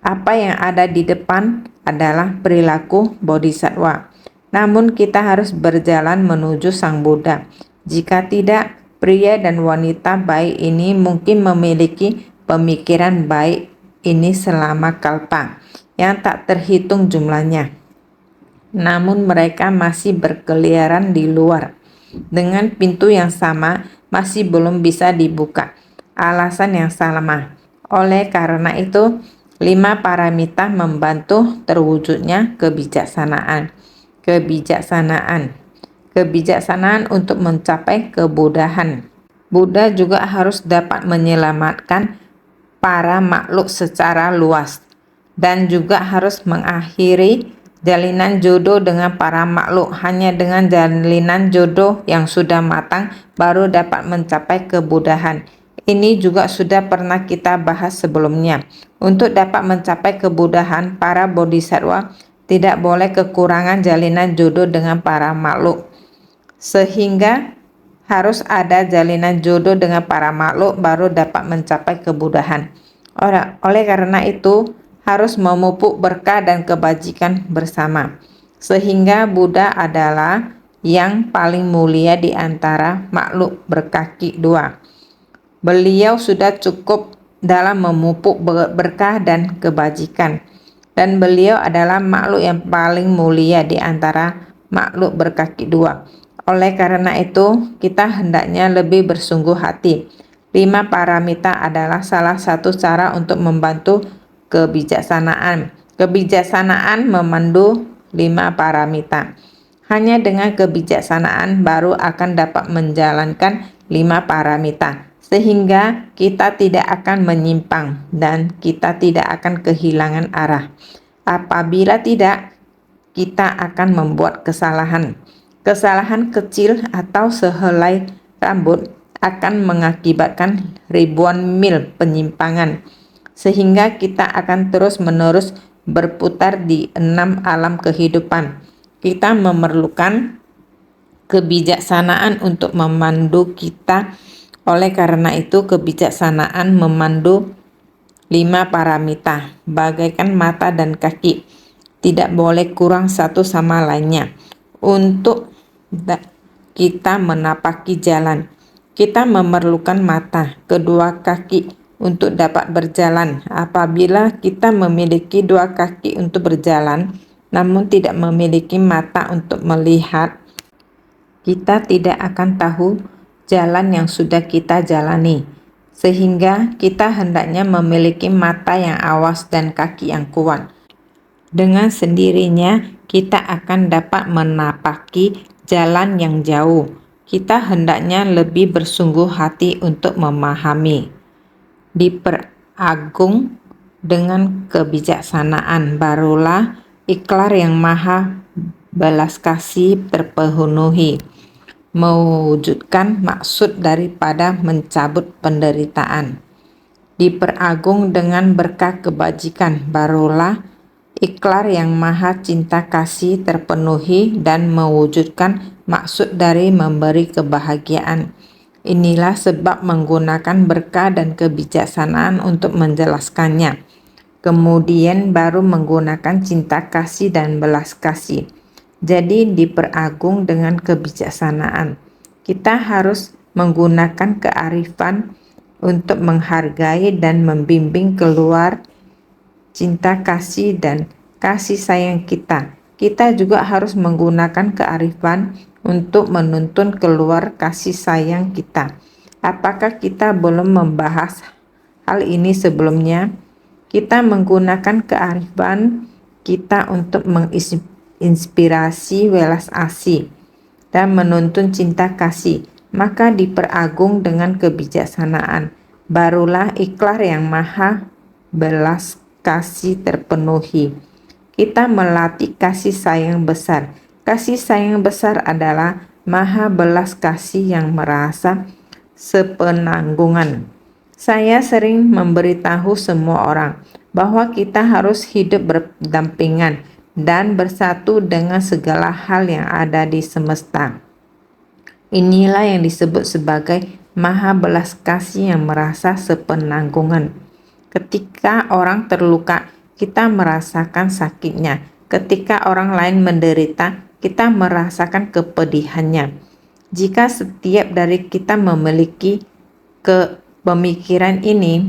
Apa yang ada di depan adalah perilaku bodhisattva. Namun kita harus berjalan menuju Sang Buddha. Jika tidak, pria dan wanita baik ini mungkin memiliki pemikiran baik ini selama kalpa yang tak terhitung jumlahnya. Namun mereka masih berkeliaran di luar dengan pintu yang sama, masih belum bisa dibuka. Alasan yang sama. Oleh karena itu, 5 paramita membantu terwujudnya kebijaksanaan. Kebijaksanaan untuk mencapai kebudahan. Buddha juga harus dapat menyelamatkan para makhluk secara luas, dan juga harus mengakhiri jalinan jodoh dengan para makhluk. Hanya dengan jalinan jodoh yang sudah matang baru dapat mencapai kebudahan. Ini juga sudah pernah kita bahas sebelumnya. Untuk dapat mencapai kebudahan, para bodhisattva tidak boleh kekurangan jalinan jodoh dengan para makhluk, sehingga harus ada jalinan jodoh dengan para makhluk baru dapat mencapai kebudahan. Oleh karena itu, harus memupuk berkah dan kebajikan bersama, sehingga Buddha adalah yang paling mulia di antara makhluk berkaki 2. Beliau sudah cukup dalam memupuk berkah dan kebajikan, dan beliau adalah makhluk yang paling mulia di antara makhluk berkaki 2. Oleh karena itu, kita hendaknya lebih bersungguh hati. 5 paramita adalah salah satu cara untuk membantu kebijaksanaan. Kebijaksanaan memandu 5 paramita. Hanya dengan kebijaksanaan baru akan dapat menjalankan 5 paramita, sehingga kita tidak akan menyimpang dan kita tidak akan kehilangan arah. Apabila tidak, kita akan membuat kesalahan. Kesalahan kecil atau sehelai rambut akan mengakibatkan ribuan mil penyimpangan, sehingga kita akan terus-menerus berputar di 6 alam kehidupan. Kita memerlukan kebijaksanaan untuk memandu kita. Oleh karena itu, kebijaksanaan memandu 5 paramita, bagaikan mata dan kaki, tidak boleh kurang satu sama lainnya. Untuk kita menapaki jalan, kita memerlukan mata, kedua kaki untuk dapat berjalan. Apabila kita memiliki 2 kaki untuk berjalan, namun tidak memiliki mata untuk melihat, kita tidak akan tahu jalan yang sudah kita jalani. Sehingga kita hendaknya memiliki mata yang awas dan kaki yang kuat. Dengan sendirinya, kita akan dapat menapaki jalan yang jauh. Kita hendaknya lebih bersungguh hati untuk memahami. Diperagung dengan kebijaksanaan, barulah ikrar yang maha belas kasih terpenuhi, mewujudkan maksud daripada mencabut penderitaan. Diperagung dengan berkah kebajikan, barulah ikrar yang maha cinta kasih terpenuhi dan mewujudkan maksud dari memberi kebahagiaan. Inilah sebab menggunakan berkah dan kebijaksanaan untuk menjelaskannya. kemudian baru menggunakan cinta kasih dan belas kasih. Jadi diperagung dengan kebijaksanaan. Kita harus menggunakan kearifan untuk menghargai dan membimbing keluar cinta kasih dan kasih sayang kita. Kita juga harus menggunakan kearifan untuk menuntun keluar kasih sayang kita. Apakah kita belum membahas hal ini sebelumnya? Kita menggunakan kearifan kita untuk menginspirasi welas asih dan menuntun cinta kasih, maka diperagung dengan kebijaksanaan. Barulah ikhlas yang maha belas kasih terpenuhi. Kita melatih kasih sayang besar. Kasih sayang besar adalah maha belas kasih yang merasa sepenanggungan. Saya sering memberitahu semua orang bahwa kita harus hidup berdampingan dan bersatu dengan segala hal yang ada di semesta. Inilah yang disebut sebagai maha belas kasih yang merasa sepenanggungan. Ketika orang terluka, kita merasakan sakitnya. Ketika orang lain menderita, kita merasakan kepedihannya. Jika setiap dari kita memiliki pemikiran ini,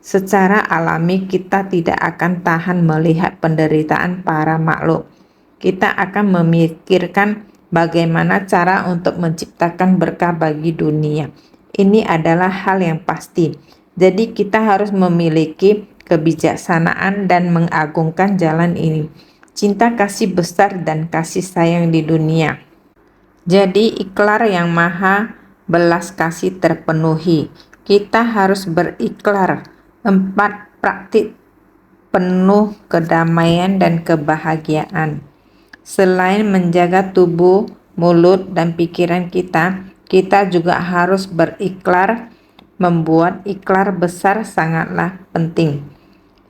secara alami kita tidak akan tahan melihat penderitaan para makhluk. Kita akan memikirkan bagaimana cara untuk menciptakan berkah bagi dunia. Ini adalah hal yang pasti. Jadi kita harus memiliki kebijaksanaan dan mengagungkan jalan ini. Cinta kasih besar dan kasih sayang di dunia. Jadi ikhlas yang maha belas kasih terpenuhi. Kita harus berikhlas. 4. Praktik penuh kedamaian dan kebahagiaan. Selain menjaga tubuh, mulut, dan pikiran kita, kita juga harus berikhlas. Membuat ikhlas besar sangatlah penting.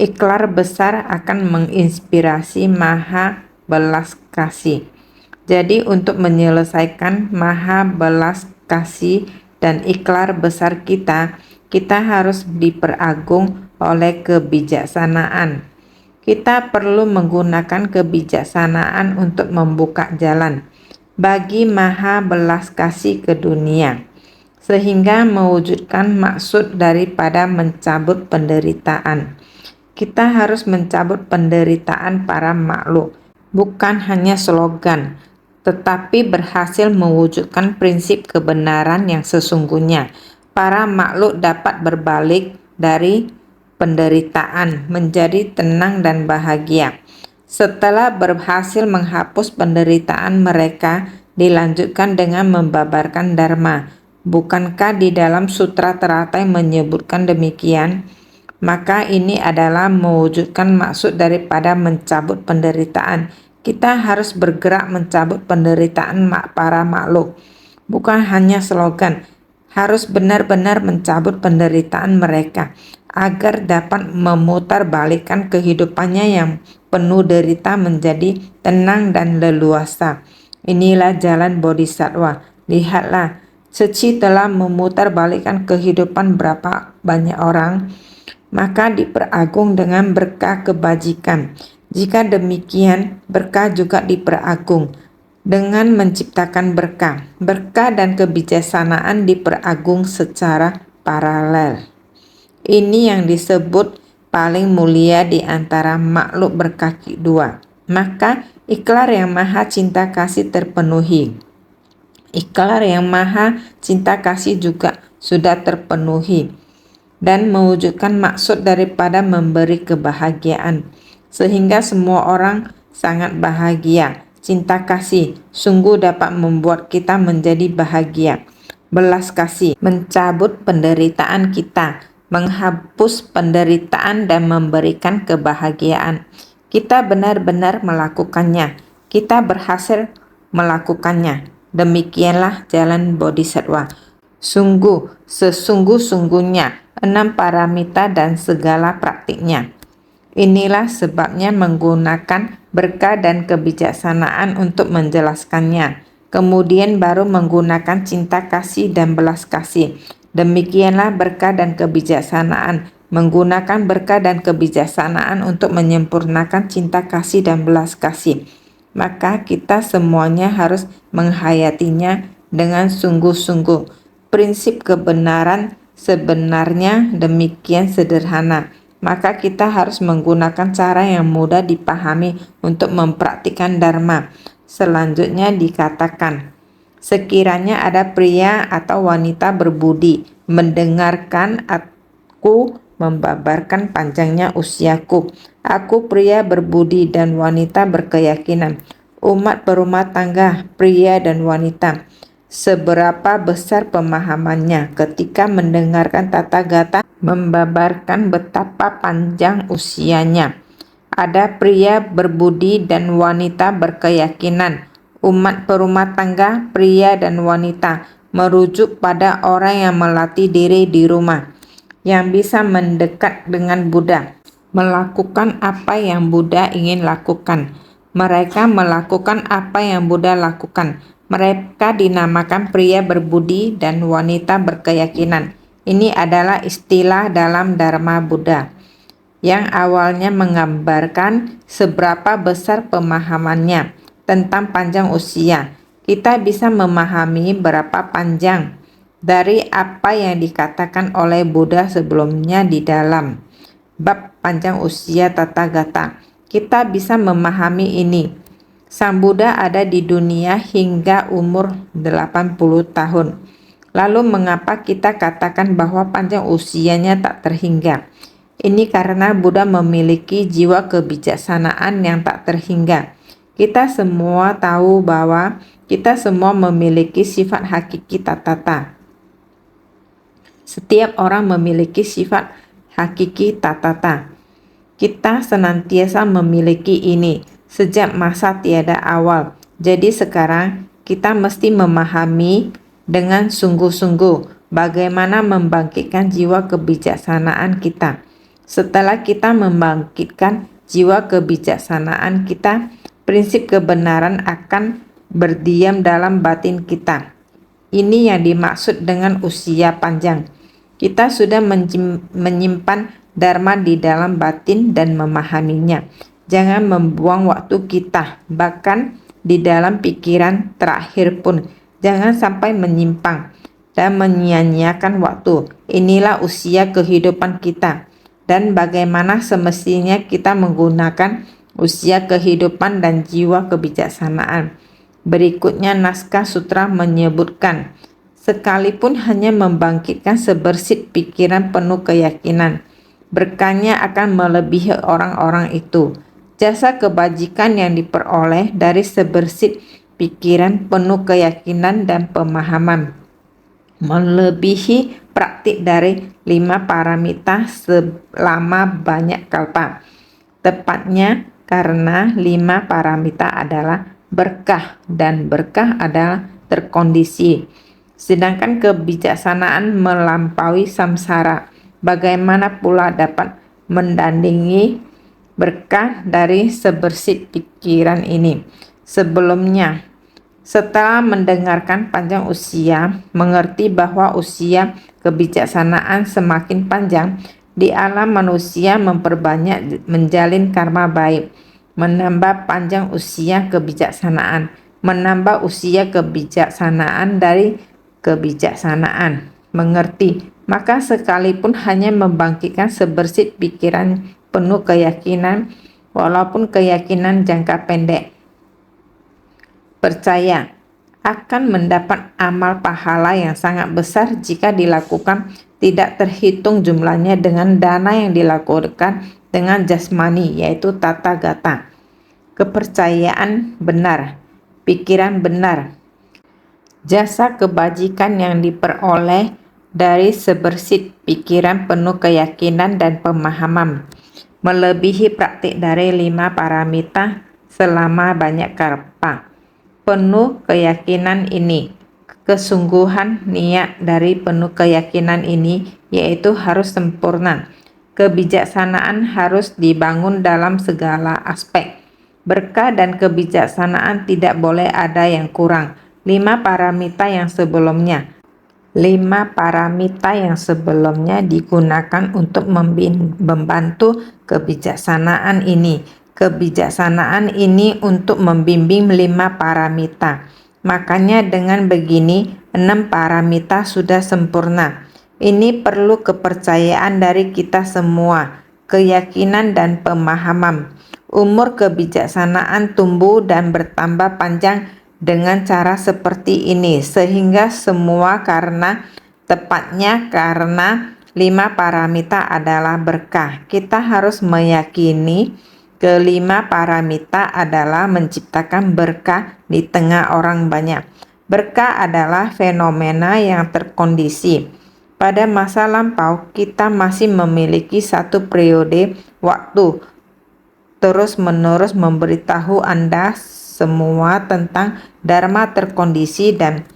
Ikhlas besar akan menginspirasi maha belas kasih. Jadi untuk menyelesaikan maha belas kasih dan ikhlas besar kita harus diperagung oleh kebijaksanaan. Kita perlu menggunakan kebijaksanaan untuk membuka jalan bagi maha belas kasih ke dunia, sehingga mewujudkan maksud daripada mencabut penderitaan. Kita harus mencabut penderitaan para makhluk, bukan hanya slogan, tetapi berhasil mewujudkan prinsip kebenaran yang sesungguhnya. Para makhluk dapat berbalik dari penderitaan menjadi tenang dan bahagia. Setelah berhasil menghapus penderitaan mereka, dilanjutkan dengan membabarkan dharma. Bukankah di dalam sutra teratai menyebutkan demikian? Maka ini adalah mewujudkan maksud daripada mencabut penderitaan. Kita harus bergerak mencabut penderitaan para makhluk, bukan hanya slogan. Harus benar-benar mencabut penderitaan mereka agar dapat memutarbalikkan kehidupannya yang penuh derita menjadi tenang dan leluasa. Inilah jalan bodhisattva. Lihatlah, Ceci telah memutarbalikkan kehidupan berapa banyak orang, maka diperagung dengan berkah kebajikan. Jika demikian, berkah juga diperagung dengan menciptakan berkah. Berkah dan kebijaksanaan diperagung secara paralel. Ini yang disebut paling mulia di antara makhluk berkaki dua. Maka ikhlas yang maha cinta kasih terpenuhi. Ikhlas yang maha cinta kasih juga sudah terpenuhi dan mewujudkan maksud daripada memberi kebahagiaan, sehingga semua orang sangat bahagia. Cinta kasih sungguh dapat membuat kita menjadi bahagia. Belas kasih mencabut penderitaan kita, menghapus penderitaan dan memberikan kebahagiaan. Kita benar-benar melakukannya. Kita berhasil melakukannya. Demikianlah jalan bodhisattva. Sungguh, sesungguh-sungguhnya 6 paramita dan segala praktiknya. Inilah sebabnya menggunakan berkah dan kebijaksanaan untuk menjelaskannya. Kemudian baru menggunakan cinta kasih dan belas kasih. Demikianlah berkah dan kebijaksanaan menggunakan berkah dan kebijaksanaan untuk menyempurnakan cinta kasih dan belas kasih. Maka kita semuanya harus menghayatinya dengan sungguh-sungguh. Prinsip kebenaran sebenarnya demikian sederhana. Maka kita harus menggunakan cara yang mudah dipahami untuk mempraktikkan dharma. Selanjutnya dikatakan, sekiranya ada pria atau wanita berbudi mendengarkan aku membabarkan panjangnya usiaku. Aku pria berbudi dan wanita berkeyakinan. Umat berumah tangga, pria dan wanita. Seberapa besar pemahamannya ketika mendengarkan Tathagata membabarkan betapa panjang usianya. Ada pria berbudi dan wanita berkeyakinan. Umat berumah tangga, pria dan wanita, merujuk pada orang yang melatih diri di rumah, yang bisa mendekat dengan Buddha, melakukan apa yang Buddha ingin lakukan. Mereka melakukan apa yang Buddha lakukan. Mereka dinamakan pria berbudi dan wanita berkeyakinan. Ini adalah istilah dalam Dharma Buddha yang awalnya menggambarkan seberapa besar pemahamannya tentang panjang usia. Kita bisa memahami berapa panjang dari apa yang dikatakan oleh Buddha sebelumnya di dalam bab panjang usia Tathagata. Kita bisa memahami ini. Sang Buddha ada di dunia hingga umur 80 tahun. Lalu mengapa kita katakan bahwa panjang usianya tak terhingga? Ini karena Buddha memiliki jiwa kebijaksanaan yang tak terhingga. Kita semua tahu bahwa kita semua memiliki sifat hakiki tatata. Setiap orang memiliki sifat hakiki tatata. Kita senantiasa memiliki ini sejak masa tiada awal. Jadi sekarang kita mesti memahami dengan sungguh-sungguh bagaimana membangkitkan jiwa kebijaksanaan kita. Setelah kita membangkitkan jiwa kebijaksanaan kita, prinsip kebenaran akan berdiam dalam batin kita. Ini yang dimaksud dengan usia panjang. Kita sudah menyimpan dharma di dalam batin dan memahaminya. Jangan membuang waktu kita, bahkan di dalam pikiran terakhir pun. Jangan sampai menyimpang dan menyia-nyiakan waktu. Inilah usia kehidupan kita. Dan bagaimana semestinya kita menggunakan usia kehidupan dan jiwa kebijaksanaan. Berikutnya naskah sutra menyebutkan, sekalipun hanya membangkitkan sebersit pikiran penuh keyakinan, berkahnya akan melebihi orang-orang itu. Jasa kebajikan yang diperoleh dari sebersit pikiran penuh keyakinan dan pemahaman melebihi praktik dari 5 paramita selama banyak kalpa. Tepatnya karena 5 paramita adalah berkah dan berkah adalah terkondisi. Sedangkan kebijaksanaan melampaui samsara. Bagaimana pula dapat mendandingi berkah dari sebersit pikiran ini? Sebelumnya, setelah mendengarkan panjang usia, mengerti bahwa usia kebijaksanaan semakin panjang, di alam manusia memperbanyak menjalin karma baik, menambah panjang usia kebijaksanaan, menambah usia kebijaksanaan dari kebijaksanaan, mengerti. Maka sekalipun hanya membangkitkan sebersit pikiran penuh keyakinan, walaupun keyakinan jangka pendek, percaya akan mendapat amal pahala yang sangat besar jika dilakukan tidak terhitung jumlahnya dengan dana yang dilakukan dengan jasmani, yaitu Tathagata. Kepercayaan benar, pikiran benar, jasa kebajikan yang diperoleh dari sebersit pikiran penuh keyakinan dan pemahaman melebihi praktik dari 5 paramita selama banyak kalpa. Penuh keyakinan ini, kesungguhan niat dari penuh keyakinan ini yaitu harus sempurna. Kebijaksanaan harus dibangun dalam segala aspek. Berkah dan kebijaksanaan tidak boleh ada yang kurang. 5 paramita yang sebelumnya, 5 paramita yang sebelumnya digunakan untuk membantu kebijaksanaan ini. Kebijaksanaan ini untuk membimbing 5 paramita. Makanya dengan begini 6 paramita sudah sempurna. Ini perlu kepercayaan dari kita semua, keyakinan dan pemahaman. Umur kebijaksanaan tumbuh dan bertambah panjang dengan cara seperti ini, sehingga semua tepatnya karena 5 paramita adalah berkah. Kita harus meyakini kelima paramita adalah menciptakan berkah di tengah orang banyak. Berkah adalah fenomena yang terkondisi. Pada masa lampau, kita masih memiliki satu periode waktu terus-menerus memberitahu Anda semua tentang dharma terkondisi dan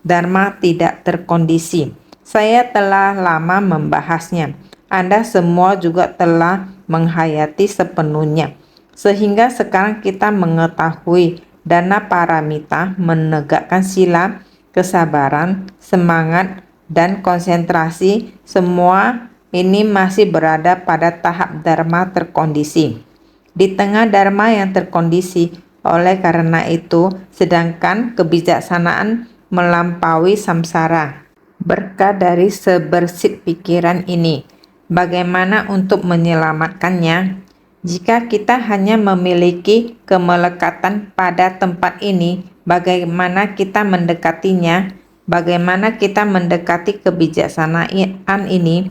dharma tidak terkondisi. Saya telah lama membahasnya. Anda semua juga telah menghayati sepenuhnya. Sehingga sekarang kita mengetahui dana paramita menegakkan sila, kesabaran, semangat, dan konsentrasi. Semua ini masih berada pada tahap dharma terkondisi. Di tengah dharma yang terkondisi, oleh karena itu, sedangkan kebijaksanaan melampaui samsara. Berkah dari sebersih pikiran ini. Bagaimana untuk menyelamatkannya? Jika kita hanya memiliki kemelekatan pada tempat ini, bagaimana kita mendekatinya? Bagaimana kita mendekati kebijaksanaan ini?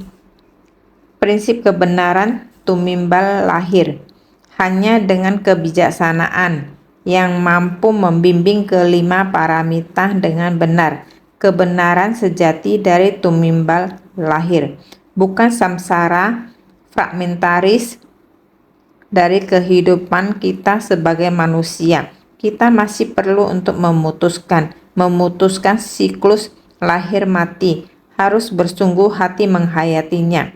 Prinsip kebenaran tumimbal lahir. Hanya dengan kebijaksanaan yang mampu membimbing kelima paramita dengan benar. Kebenaran sejati dari tumimbal lahir, bukan samsara fragmentaris dari kehidupan kita sebagai manusia. Kita masih perlu untuk memutuskan siklus lahir mati, harus bersungguh hati menghayatinya.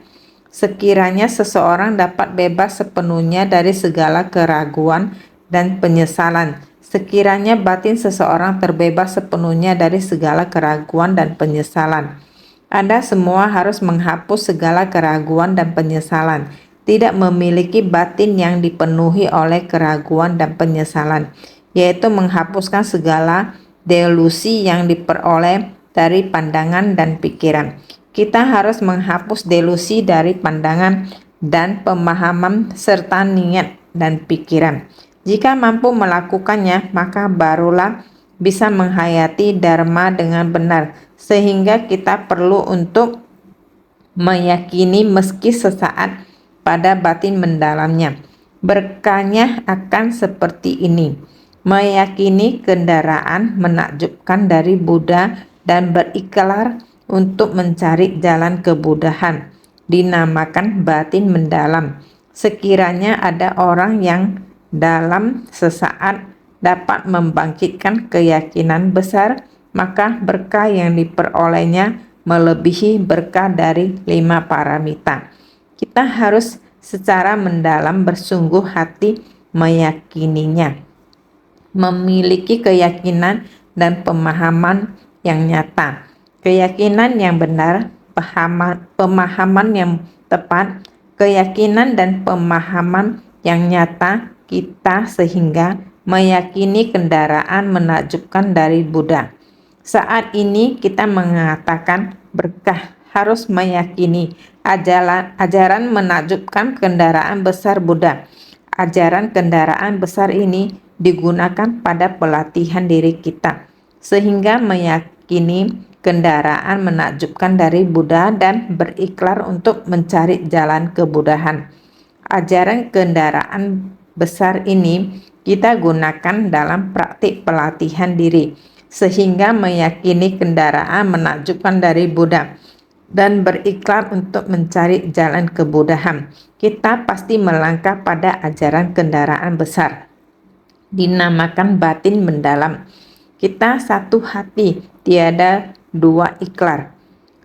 Sekiranya seseorang dapat bebas sepenuhnya dari segala keraguan dan penyesalan, sekiranya batin seseorang terbebas sepenuhnya dari segala keraguan dan penyesalan, Anda semua harus menghapus segala keraguan dan penyesalan, tidak memiliki batin yang dipenuhi oleh keraguan dan penyesalan, yaitu menghapuskan segala delusi yang diperoleh dari pandangan dan pikiran. Kita harus menghapus delusi dari pandangan dan pemahaman serta niat dan pikiran. Jika mampu melakukannya, maka barulah bisa menghayati dharma dengan benar, sehingga kita perlu untuk meyakini meski sesaat pada batin mendalamnya. Berkahnya akan seperti ini. Meyakini kendaraan menakjubkan dari Buddha dan berikrar untuk mencari jalan kebudahan, dinamakan batin mendalam. Sekiranya ada orang yang dalam sesaat dapat membangkitkan keyakinan besar, maka berkah yang diperolehnya melebihi berkah dari 5 paramita. Kita harus secara mendalam bersungguh hati meyakininya, memiliki keyakinan dan pemahaman yang nyata. Keyakinan yang benar, pemahaman yang tepat, keyakinan dan pemahaman yang nyata kita sehingga meyakini kendaraan menakjubkan dari Buddha. Saat ini kita mengatakan berkah harus meyakini ajaran menakjubkan kendaraan besar Buddha. Ajaran kendaraan besar ini digunakan pada pelatihan diri kita, sehingga meyakini kendaraan menakjubkan dari Buddha dan berikrar untuk mencari jalan kebudahan. Ajaran kendaraan besar ini kita gunakan dalam praktik pelatihan diri, sehingga meyakini kendaraan menakjubkan dari Buddha dan berikrar untuk mencari jalan kebudahan. Kita pasti melangkah pada ajaran kendaraan besar, dinamakan batin mendalam. Kita satu hati, tiada dua ikrar.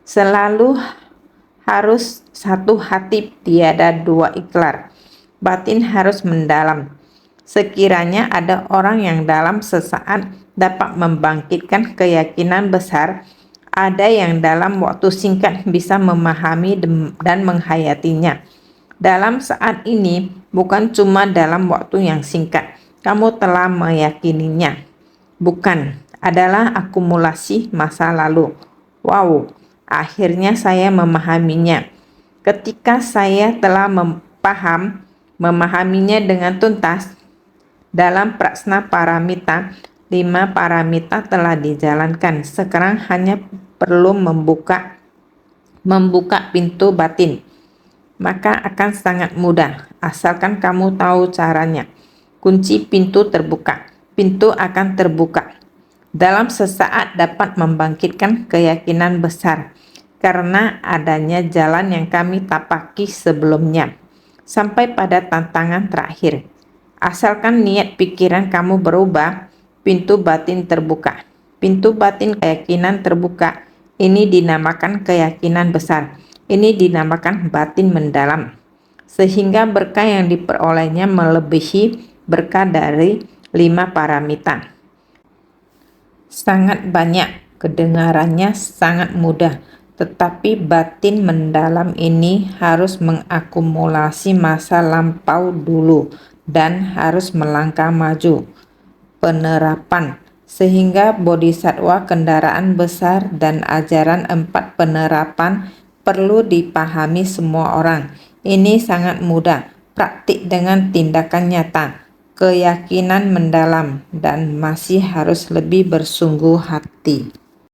Selalu harus satu hati, tiada dua ikrar. Batin harus mendalam. Sekiranya ada orang yang dalam sesaat dapat membangkitkan keyakinan besar, Ada yang dalam waktu singkat bisa memahami dan menghayatinya. Dalam saat ini, bukan cuma dalam waktu yang singkat, kamu telah meyakininya. Bukan, adalah akumulasi masa lalu. Wow, akhirnya saya memahaminya. Ketika saya telah memahaminya dengan tuntas, dalam Prasna Paramita, 5 paramita telah dijalankan. Sekarang hanya perlu membuka pintu batin. Maka akan sangat mudah, asalkan kamu tahu caranya. Kunci pintu terbuka. Pintu akan terbuka. Dalam sesaat dapat membangkitkan keyakinan besar, karena adanya jalan yang kami tapaki sebelumnya, sampai pada tantangan terakhir. Asalkan niat pikiran kamu berubah, pintu batin terbuka. Pintu batin keyakinan terbuka. Ini dinamakan keyakinan besar. Ini dinamakan batin mendalam. Sehingga berkah yang diperolehnya melebihi berkah dari 5 paramita. Sangat banyak, kedengarannya sangat mudah, tetapi batin mendalam ini harus mengakumulasi masa lampau dulu dan harus melangkah maju. Penerapan, sehingga bodhisattva kendaraan besar dan ajaran 4 penerapan perlu dipahami semua orang. Ini sangat mudah, praktik dengan tindakan nyata, keyakinan mendalam, dan masih harus lebih bersungguh hati.